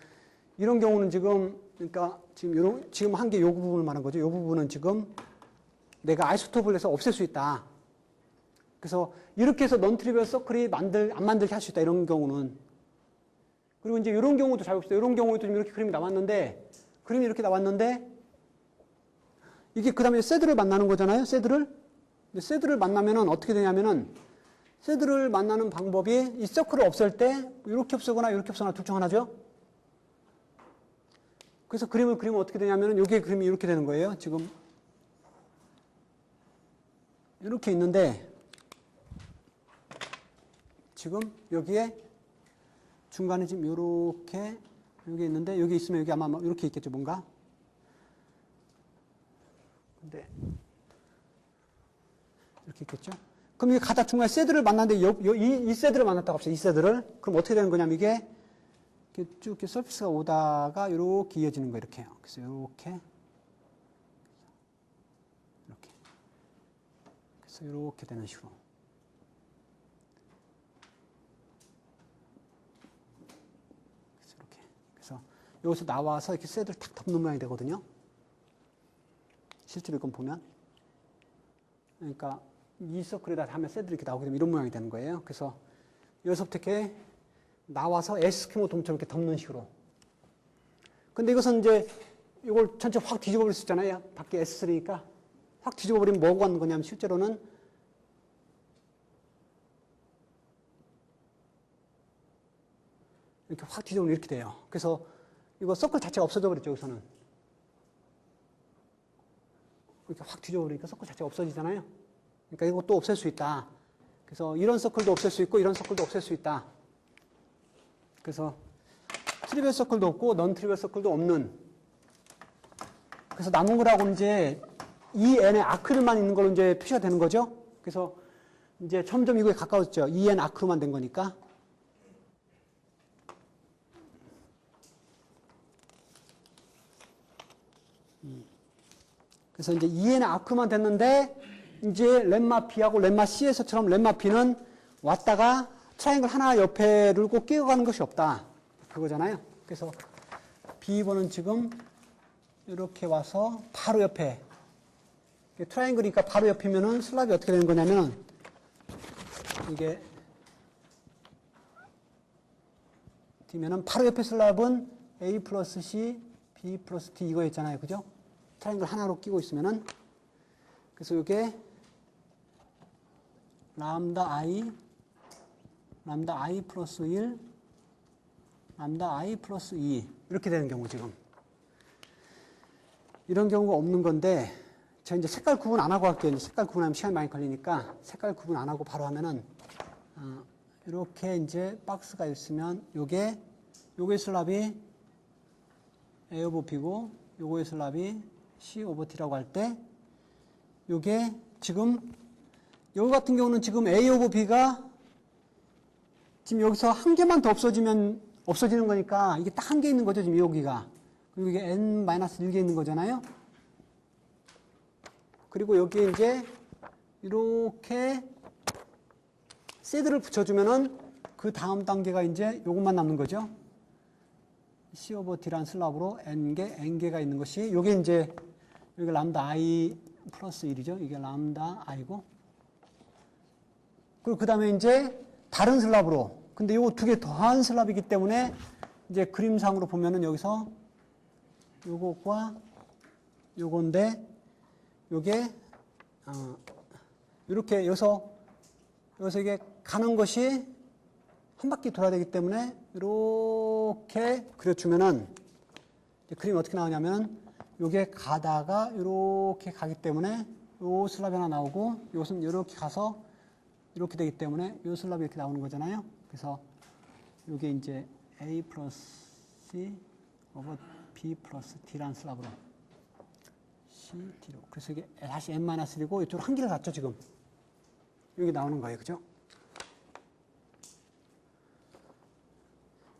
이런 경우는 지금 그러니까 지금 한 게 요 부분을 말한 거죠. 요 부분은 지금 내가 아이소톱을 해서 없앨 수 있다. 그래서 이렇게 해서 넌트리비얼 서클이 안 만들게 할 수 있다. 이런 경우는. 그리고 이제 이런 경우도 잘 봅시다. 이런 경우에도 지금 이렇게 그림이 나왔는데 그림이 이렇게 나왔는데 이게 그 다음에 새드를 만나는 거잖아요. 새드를. 근데 새드를 만나면은 어떻게 되냐면은 새드를 만나는 방법이 이 서클을 없앨 때 이렇게 없애거나 이렇게 없애거나 둘 중 하나죠. 그래서 그림을 그리면 어떻게 되냐면은 여기에 그림이 이렇게 되는 거예요. 지금 이렇게 있는데 지금 여기에 중간에 지금 이렇게 여기 있는데 여기 있으면 여기 아마 이렇게 있겠죠, 뭔가. 근데 이렇게 있겠죠. 그럼 이게 가다 중간에 새드를 만났는데 이 새드를 만났다고 합시다. 이 새드를. 그럼 어떻게 되는 거냐면 이게 이렇게 쭉 이렇게 서피스가 오다가 이렇게 이어지는 거 이렇게. 그래서 이렇게 그래서 이렇게 되는 식으로. 그래서 이렇게. 그래서 여기서 나와서 이렇게 새드를 탁 덮는 모양이 되거든요. 실제로 이건 보면. 그러니까 이 서클에다 하면 새들이 이렇게 나오게 되면 이런 모양이 되는 거예요. 그래서 여기서부터 이렇게 나와서 에스키모 돔처럼 이렇게 덮는 식으로. 근데 이것은 이제 이걸 전체 확 뒤집어 버릴 수 있잖아요. 밖에 S3니까. 확 뒤집어 버리면 뭐가 하는 거냐면 실제로는 이렇게 확 뒤집어 버리면 이렇게 돼요. 그래서 이거 서클 자체가 없어져 버렸죠, 여기서는. 이렇게 확 뒤집어 버리니까 서클 자체가 없어지잖아요. 그러니까 이것도 없앨 수 있다. 그래서 이런 서클도 없앨 수 있고 이런 서클도 없앨 수 있다. 그래서 트리비얼 서클도 없고 넌 트리비얼 서클도 없는. 그래서 남은 거라고는 이제 이 n의 아크들만 있는 걸로 이제 표시가 되는 거죠. 그래서 이제 점점 이거에 가까워졌죠. 이 n 아크로만 된 거니까. 그래서 이제 이 n의 아크로만 됐는데 이제 렘마 B하고 렘마 C에서처럼 렘마 B는 왔다가 트라이앵글 하나 옆에를 꼭 끼워가는 것이 없다. 그거잖아요. 그래서 B번은 지금 이렇게 와서 바로 옆에 트라이앵글이니까 바로 옆이면은 슬랍이 어떻게 되는 거냐면 이게 D면은 바로 옆에 슬랍은 A 플러스 C, b 플러스 d 이거였잖아요. 그죠? 트라이앵글 하나로 끼고 있으면은 그래서 이게 람다 i 플러스 1 람다 i 플러스 2 이렇게 되는 경우 지금 이런 경우가 없는 건데 제가 이제 색깔 구분 안 하고 할게요. 이제 색깔 구분하면 시간이 많이 걸리니까 색깔 구분 안 하고 바로 하면은 이렇게 이제 박스가 있으면 요게 슬랍이 A 오버 B고 요거의 슬랍이 C 오버 T라고 할 때 요게 지금 요거 같은 경우는 지금 A 오버 B가 지금 여기서 한 개만 더 없어지면 없어지는 거니까 이게 딱 한 개 있는 거죠. 지금 여기가. 그리고 이게 n-1개 있는 거잖아요. 그리고 여기에 이제 이렇게 새드를 붙여주면은 그 다음 단계가 이제 요것만 남는 거죠. C 오버 D라는 슬랍으로 n개가 있는 것이 요게 이제 여기 람다 i 플러스 1이죠. 이게 람다 i고. 그리고 그 다음에 이제 다른 슬랍으로. 근데 요거 두 개 더한 슬랍이기 때문에 이제 그림상으로 보면은 여기서 요것과 요건데 요게 이렇게 여기서 이게 가는 것이 한 바퀴 돌아야 되기 때문에 이렇게 그려주면은 그림이 어떻게 나오냐면 요게 가다가 이렇게 가기 때문에 요 슬랍이 하나 나오고 요것은 이렇게 가서 이렇게 되기 때문에 요 슬랍이 이렇게 나오는 거잖아요. 그래서 요게 이제 A 플러스 C 오버 B 플러스 D라는 슬랍으로 C, D로. 그래서 이게 다시 n-1이고 이쪽으로 한 개를 갖죠, 지금. 여기 나오는 거예요. 그죠?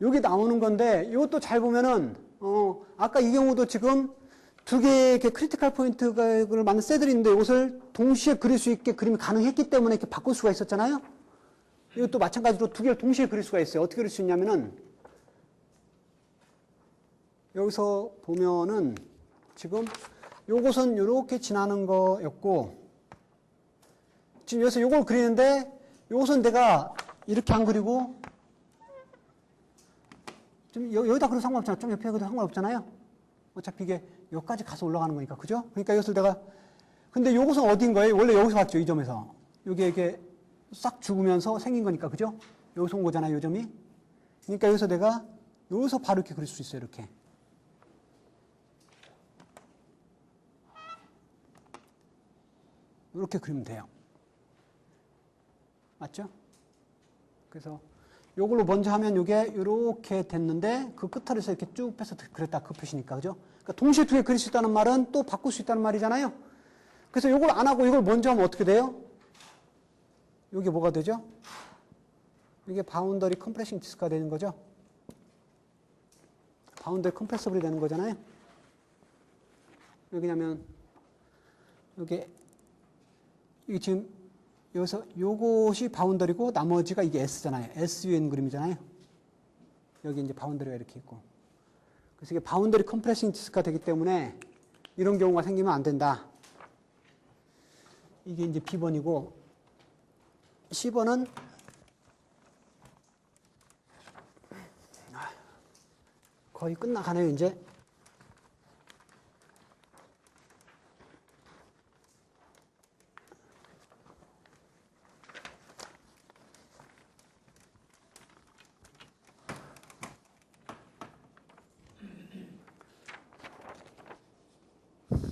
여기 나오는 건데, 이것도 잘 보면은, 아까 이 경우도 지금 두 개의 크리티컬 포인트를 만든 셋들이 있는데, 이것을 동시에 그릴 수 있게 그림이 가능했기 때문에 이렇게 바꿀 수가 있었잖아요? 이것도 마찬가지로 두 개를 동시에 그릴 수가 있어요. 어떻게 그릴 수 있냐면은, 여기서 보면은, 지금 요것은 이렇게 지나는 거였고, 지금 여기서 요걸 그리는데, 요것은 내가 이렇게 안 그리고, 좀 여기다 그려도 상관없잖아. 좀 옆에 그려도 상관없잖아요. 어차피 이게 여기까지 가서 올라가는 거니까. 그죠? 그러니까 이것을 내가, 근데 요것은 어딘 거예요? 원래 여기서 왔죠. 이 점에서. 이게 싹 죽으면서 생긴 거니까. 그죠? 여기서 온 거잖아요. 요 점이. 그러니까 여기서 내가, 여기서 바로 이렇게 그릴 수 있어요. 이렇게. 이렇게 그리면 돼요. 맞죠? 그래서 요걸로 먼저 하면 요게 이렇게 됐는데 그 끝털에서 이렇게 쭉 빼서 그렸다 그 표시니까. 그죠? 그러니까 동시에 두 개 그릴 수 있다는 말은 또 바꿀 수 있다는 말이잖아요. 그래서 요걸 안 하고 이걸 먼저 하면 어떻게 돼요? 요게 뭐가 되죠? 이게 바운더리 컴프레싱 디스크가 되는 거죠. 바운더리 컴프레서블이 되는 거잖아요. 왜냐면 요게 이게 지금 여기서 요것이 바운더리고 나머지가 이게 S잖아요. SUN 그림이잖아요. 여기 이제 바운더리가 이렇게 있고. 그래서 이게 바운더리 컴프레싱 디스크가 되기 때문에 이런 경우가 생기면 안 된다. 이게 이제 B번이고 C번은 거의 끝나가네요, 이제.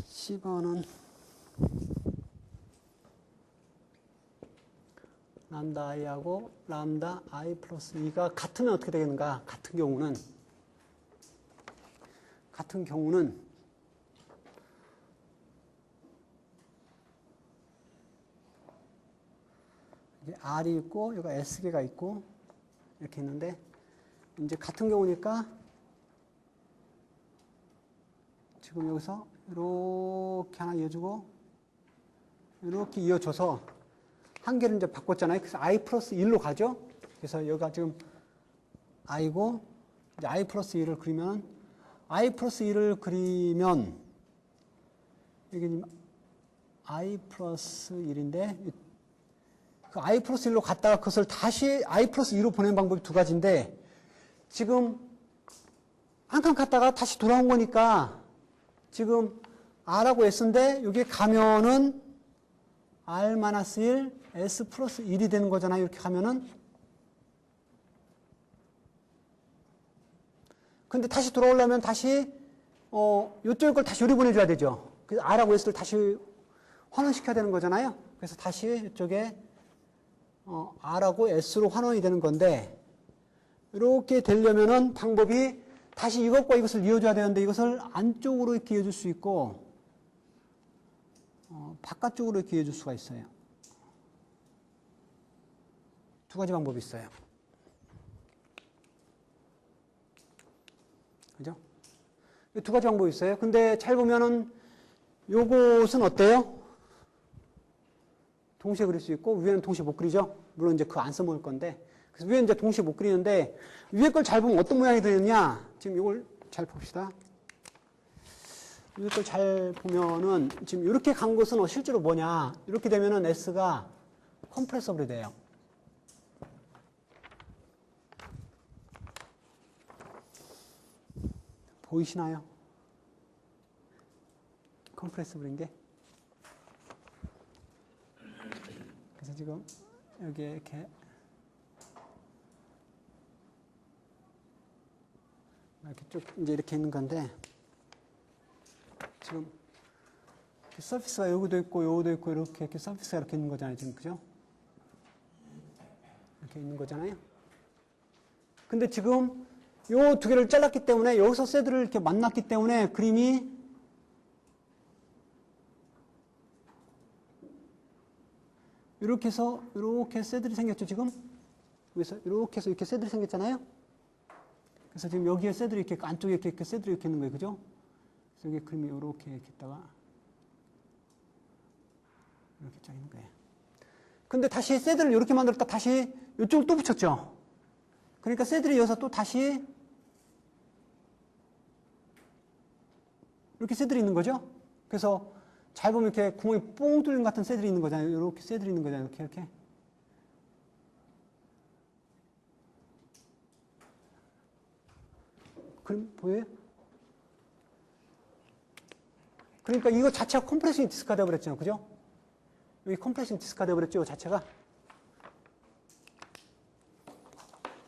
C번은 람다 i하고 람다 i 플러스 2가 같으면 어떻게 되겠는가? 같은 경우는 이게 R이 있고 여기가 S개가 있고 이렇게 있는데 이제 같은 경우니까 지금 여기서 이렇게 하나 이어주고 이렇게 이어줘서 한 개를 이제 바꿨잖아요. 그래서 i 플러스 1로 가죠. 그래서 여기가 지금 i고 이제 i 플러스 1을 그리면 i 플러스 1을 그리면 여기 i 플러스 1인데 그 i 플러스 1로 갔다가 그것을 다시 i 플러스 2로 보내는 방법이 두 가지인데 지금 한 칸 갔다가 다시 돌아온 거니까 지금 R하고 S인데 여기 가면은 R-1, S 플러스 1이 되는 거잖아요. 이렇게 가면은. 근데 다시 돌아오려면 다시 이쪽 걸 다시 요리 보내줘야 되죠. 그래서 R하고 S를 다시 환원시켜야 되는 거잖아요. 그래서 다시 이쪽에 R하고 S로 환원이 되는 건데 이렇게 되려면은 방법이 다시 이것과 이것을 이어줘야 되는데 이것을 안쪽으로 이렇게 이어줄 수 있고 바깥쪽으로 이렇게 이어줄 수가 있어요. 두 가지 방법이 있어요. 그죠? 두 가지 방법이 있어요. 근데 잘 보면은 요것은 어때요? 동시에 그릴 수 있고 위에는 동시에 못 그리죠? 물론 이제 그거 안 써먹을 건데. 그래서 위에 이제 동시에 못 그리는데 위에 걸 잘 보면 어떤 모양이 되느냐? 지금 이걸 잘 봅시다. 위에 걸 잘 보면은 지금 이렇게 간 것은 실제로 뭐냐? 이렇게 되면은 S가 컴프레서블이 돼요. 보이시나요? 컴프레서블인 게. 그래서 지금 여기에 이렇게 쭉 이제 이렇게 있는 건데 지금 서피스가 여기도 있고 여기도 있고 이렇게 서피스가 이렇게 있는 거잖아요. 지금 그죠? 이렇게 있는 거잖아요. 근데 지금 요 두 개를 잘랐기 때문에 여기서 새들을 이렇게 만났기 때문에 그림이 이렇게 해서 이렇게 새들이 생겼죠. 지금 여기서 이렇게 해서 이렇게 새들이 생겼잖아요. 그래서 지금 여기에 새들이 이렇게 안쪽에 이렇게 새들이 이렇게 있는 거예요. 그죠? 그래서 여기 그림이 이렇게 있다가 이렇게 쫙 있는 거예요. 근데 다시 새들을 이렇게 만들었다 다시 이쪽을 또 붙였죠. 그러니까 새들이 여기서 또 다시 이렇게 새들이 있는 거죠. 그래서 잘 보면 이렇게 구멍이 뽕 뚫린 같은 새들이 있는 거잖아요. 이렇게 새들이 있는 거잖아요. 이렇게. 그럼 보여요? 그러니까 이거 자체가 컴프레싱 디스크가 되어버렸잖아요. 그죠? 여기 컴프레싱 디스크가 되어버렸죠. 이거 자체가.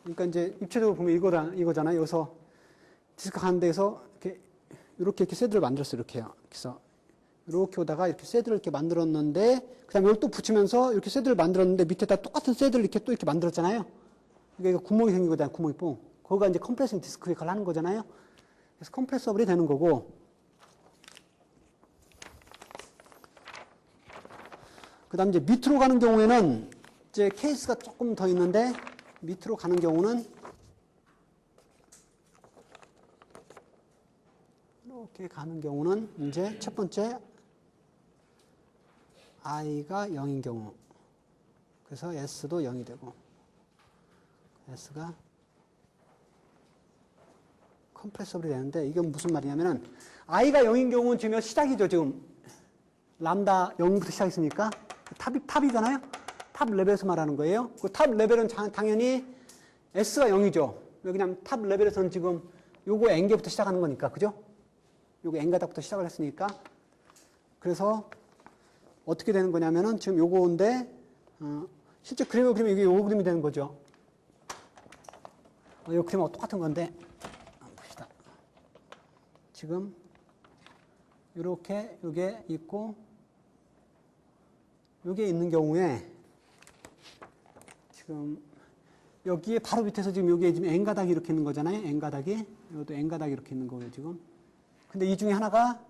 그러니까 이제 입체적으로 보면 이거잖아요. 여기서 디스크 가는 데에서 이렇게 새들을 만들었어요. 이렇게요. 그래서 이렇게 오다가 이렇게 새들을 이렇게 만들었는데, 그 다음에 이걸 또 붙이면서 이렇게 새들을 만들었는데, 밑에다 똑같은 새들을 이렇게 또 이렇게 만들었잖아요. 그러니까 구멍이 생긴 거잖아요. 구멍이 뽕. 거기가 이제 컴프레싱 디스크 역할을 하는 거잖아요. 그래서 컴프레서블이 되는 거고, 그 다음 이제 밑으로 가는 경우에는 이제 케이스가 조금 더 있는데, 밑으로 가는 경우는 이렇게 가는 경우는 이제 첫 번째 i가 0인 경우, 그래서 s도 0이 되고 s가 컴프레서블이 되는데, 이건 무슨 말이냐면은 i가 0인 경우는 지금 시작이죠. 지금 람다 0부터 시작했으니까 탑이잖아요. 탑 레벨에서 말하는 거예요. 그 탑 레벨은 당연히 s가 0이죠. 왜냐면 탑 레벨에서는 지금 요거 n개부터 시작하는 거니까, 그죠? 요거 n가닥부터 시작을 했으니까. 그래서 어떻게 되는 거냐면은 지금 요거인데, 실제 그림을 그리면 이게 요 그림이 되는 거죠. 요 그림하고 똑같은 건데, 한번 봅시다. 지금 요렇게 요게 있고, 요게 있는 경우에 지금 여기에 바로 밑에서 지금 여기에 지금 n가닥이 이렇게 있는 거잖아요. n가닥이. 이것도 n가닥이 이렇게 있는 거예요, 지금. 근데 이 중에 하나가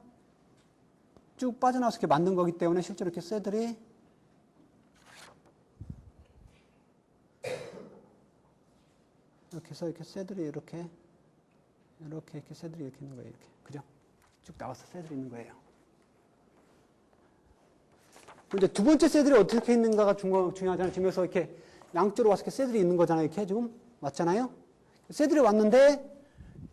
쭉 빠져나와서 이렇게 만든 거기 때문에 실제로 이렇게 새들이 이렇게 해서 이렇게 새들이 이렇게 새들이 이렇게 있는 거예요. 이렇게. 그죠? 쭉 나와서 새들이 있는 거예요. 이제 두 번째 새들이 어떻게 있는가가 중요하잖아요. 지금 여기서 이렇게 양쪽으로 와서 이렇게 새들이 있는 거잖아요. 이렇게 지금 왔잖아요. 새들이 왔는데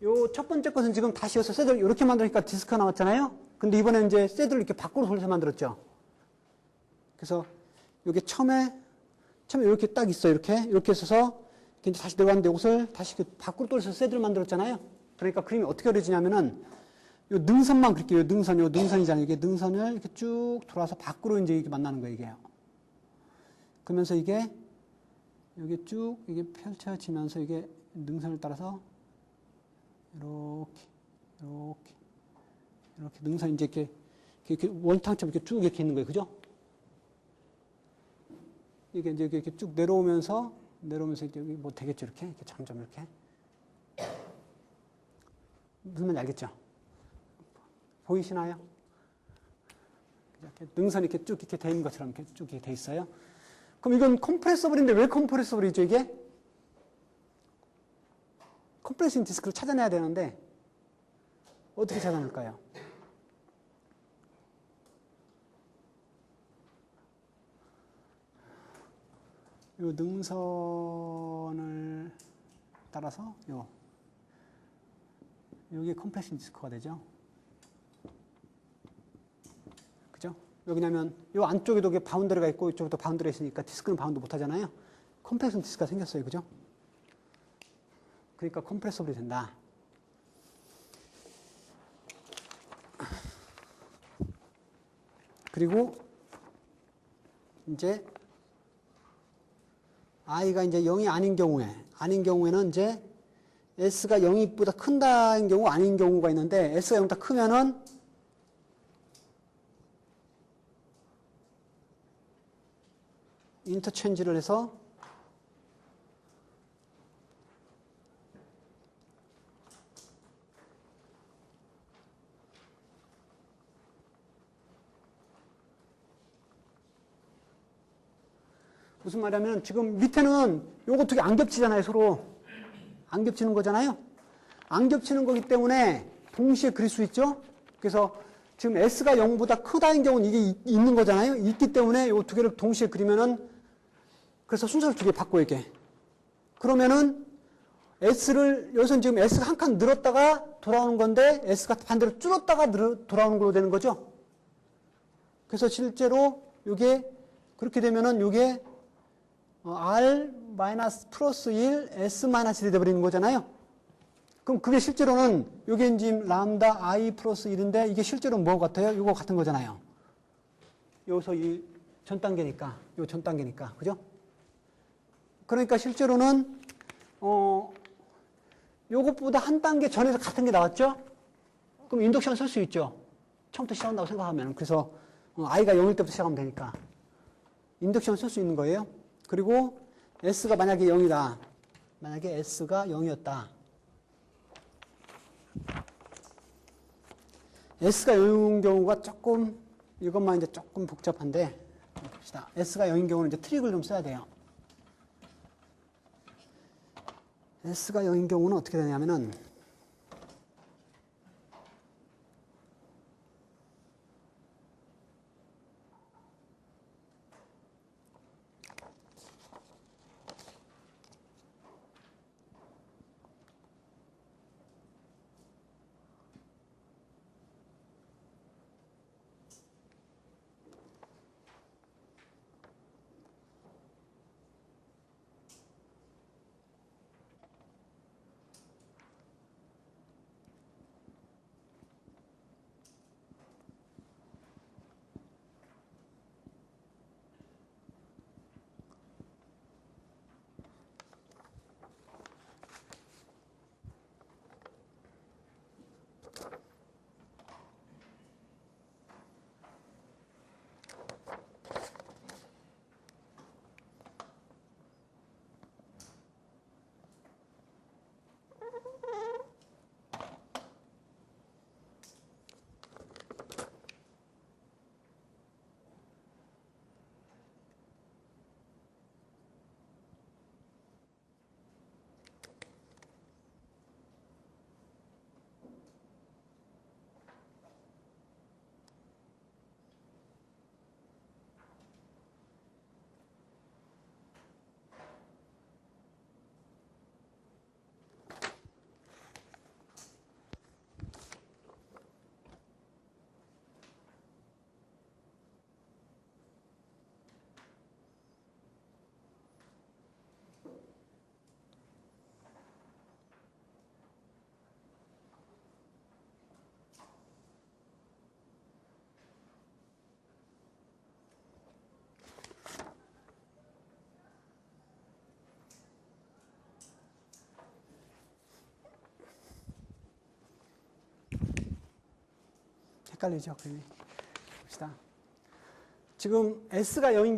요 첫 번째 것은 지금 다시 여기서 새들 이렇게 만드니까 디스크가 나왔잖아요. 근데 이번에 이제 새들을 이렇게 밖으로 돌려서 만들었죠. 그래서 요게 처음에 이렇게 딱 있어요. 이렇게 있어서 이제 다시 들어갔는데 이것을 다시 밖으로 돌려서 새들을 만들었잖아요. 그러니까 그림이 어떻게 그려지냐면은 요 능선만 그릴게요. 요 능선이잖아요. 이게 능선을 이렇게 쭉 돌아서 밖으로 이제 이렇게 만나는 거예요, 이게요. 그러면서 이게 여기 쭉 이게 펼쳐지면서 이게 능선을 따라서 이렇게 능선이 이제 이렇게 원탕처럼 이렇게 쭉 이렇게 있는 거예요, 그죠? 이게 이제 이렇게 쭉 내려오면서 이제 여기 뭐 되겠죠, 이렇게 점점 이렇게 무슨 말인지 알겠죠? 보이시나요? 이렇게 능선이 이렇게 쭉 이렇게 돼 있는 것처럼 이렇게 쭉 이렇게 돼 있어요. 그럼 이건 컴프레서블인데 왜 컴프레서블이죠, 이게? 컴프레싱 디스크를 찾아내야 되는데 어떻게 찾아낼까요? 이 능선을 따라서 여기 컴프레싱 디스크가 되죠. 그죠? 왜냐면 이 안쪽에도 바운더리가 있고 이쪽에도 바운더리가 있으니까 디스크는 바운드 못 하잖아요. 컴프레싱 디스크가 생겼어요. 그죠? 그러니까 컴프레서블이 된다. 그리고 이제 i가 이제 0이 아닌 경우에는 이제 s가 0보다 큰다는 경우 아닌 경우가 있는데 s가 0보다 크면은 인터체인지를 해서 무슨 말이냐면 지금 밑에는 요거 두 개 안 겹치잖아요, 서로. 안 겹치는 거잖아요. 안 겹치는 거기 때문에 동시에 그릴 수 있죠. 그래서 지금 s가 0보다 크다는 경우는 이게 있는 거잖아요. 있기 때문에 요 두 개를 동시에 그리면은 그래서 순서를 두 개 바꿔 이렇게. 그러면은 여기서는 지금 s가 한 칸 늘었다가 돌아오는 건데 s가 반대로 줄었다가 돌아오는 걸로 되는 거죠. 그래서 실제로 요게 그렇게 되면은 요게 R 플러스 1, S 마이너스 1이 돼버리는 거잖아요. 그럼 그게 실제로는 요게 지금 람다 I 플러스 1인데 이게 실제로는 뭐 같아요? 이거 같은 거잖아요. 여기서 이 전 단계니까, 그죠? 그러니까 실제로는 요것보다 한 단계 전에서 같은 게 나왔죠? 그럼 인덕션 쓸 수 있죠? 처음부터 시작한다고 생각하면. 그래서 I가 0일 때부터 시작하면 되니까. 인덕션 쓸 수 있는 거예요. 그리고 S가 만약에 0이다. 만약에 S가 0이었다. S가 0인 경우가 조금, 이것만 이제 조금 복잡한데, 봅시다. S가 0인 경우는 이제 트릭을 좀 써야 돼요. S가 0인 경우는 어떻게 되냐면은, 헷갈리죠, 그림이. 봅시다. 지금 S가 0인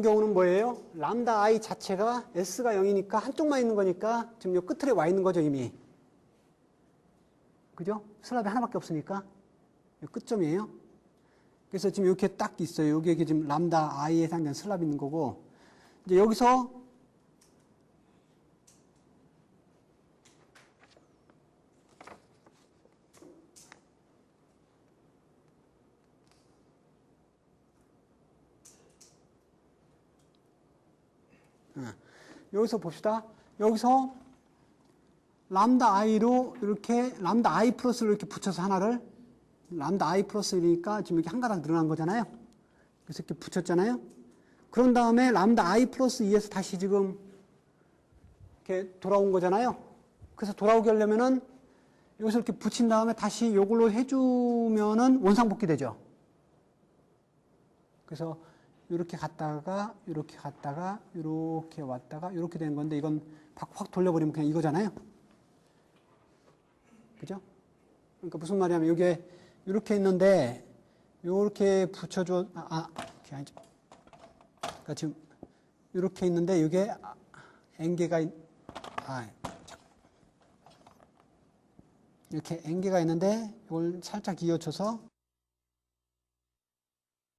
경우는 뭐예요? 람다 I 자체가 S가 0이니까 한쪽만 있는 거니까 지금 요 끝에 와 있는 거죠, 이미. 그죠? 슬랍이 하나밖에 없으니까. 요 끝점이에요. 그래서 지금 이렇게 딱 있어요. 여기에 지금 람다 I에 해당되는 슬랍이 있는 거고. 이제 여기서 여기서 봅시다. 여기서 람다 i로 이렇게 람다 i 플러스를 이렇게 붙여서 하나를 람다 i 플러스니까 지금 이렇게 한 가닥 늘어난 거잖아요. 그래서 이렇게 붙였잖아요. 그런 다음에 람다 i 플러스 2에서 다시 지금 이렇게 돌아온 거잖아요. 그래서 돌아오게 하려면은 여기서 이렇게 붙인 다음에 다시 이걸로 해주면은 원상복귀 되죠. 그래서 이렇게 갔다가 이렇게 갔다가 이렇게 왔다가 이렇게 되는 건데 이건 확 돌려버리면 그냥 이거잖아요. 그죠? 그러니까 무슨 말이냐면 이게 이렇게 있는데 이렇게 붙여줘 이렇게 아니죠. 그러니까 지금 이렇게 있는데 이게 N개가 이렇게 N개가 있는데 이걸 살짝 이어쳐서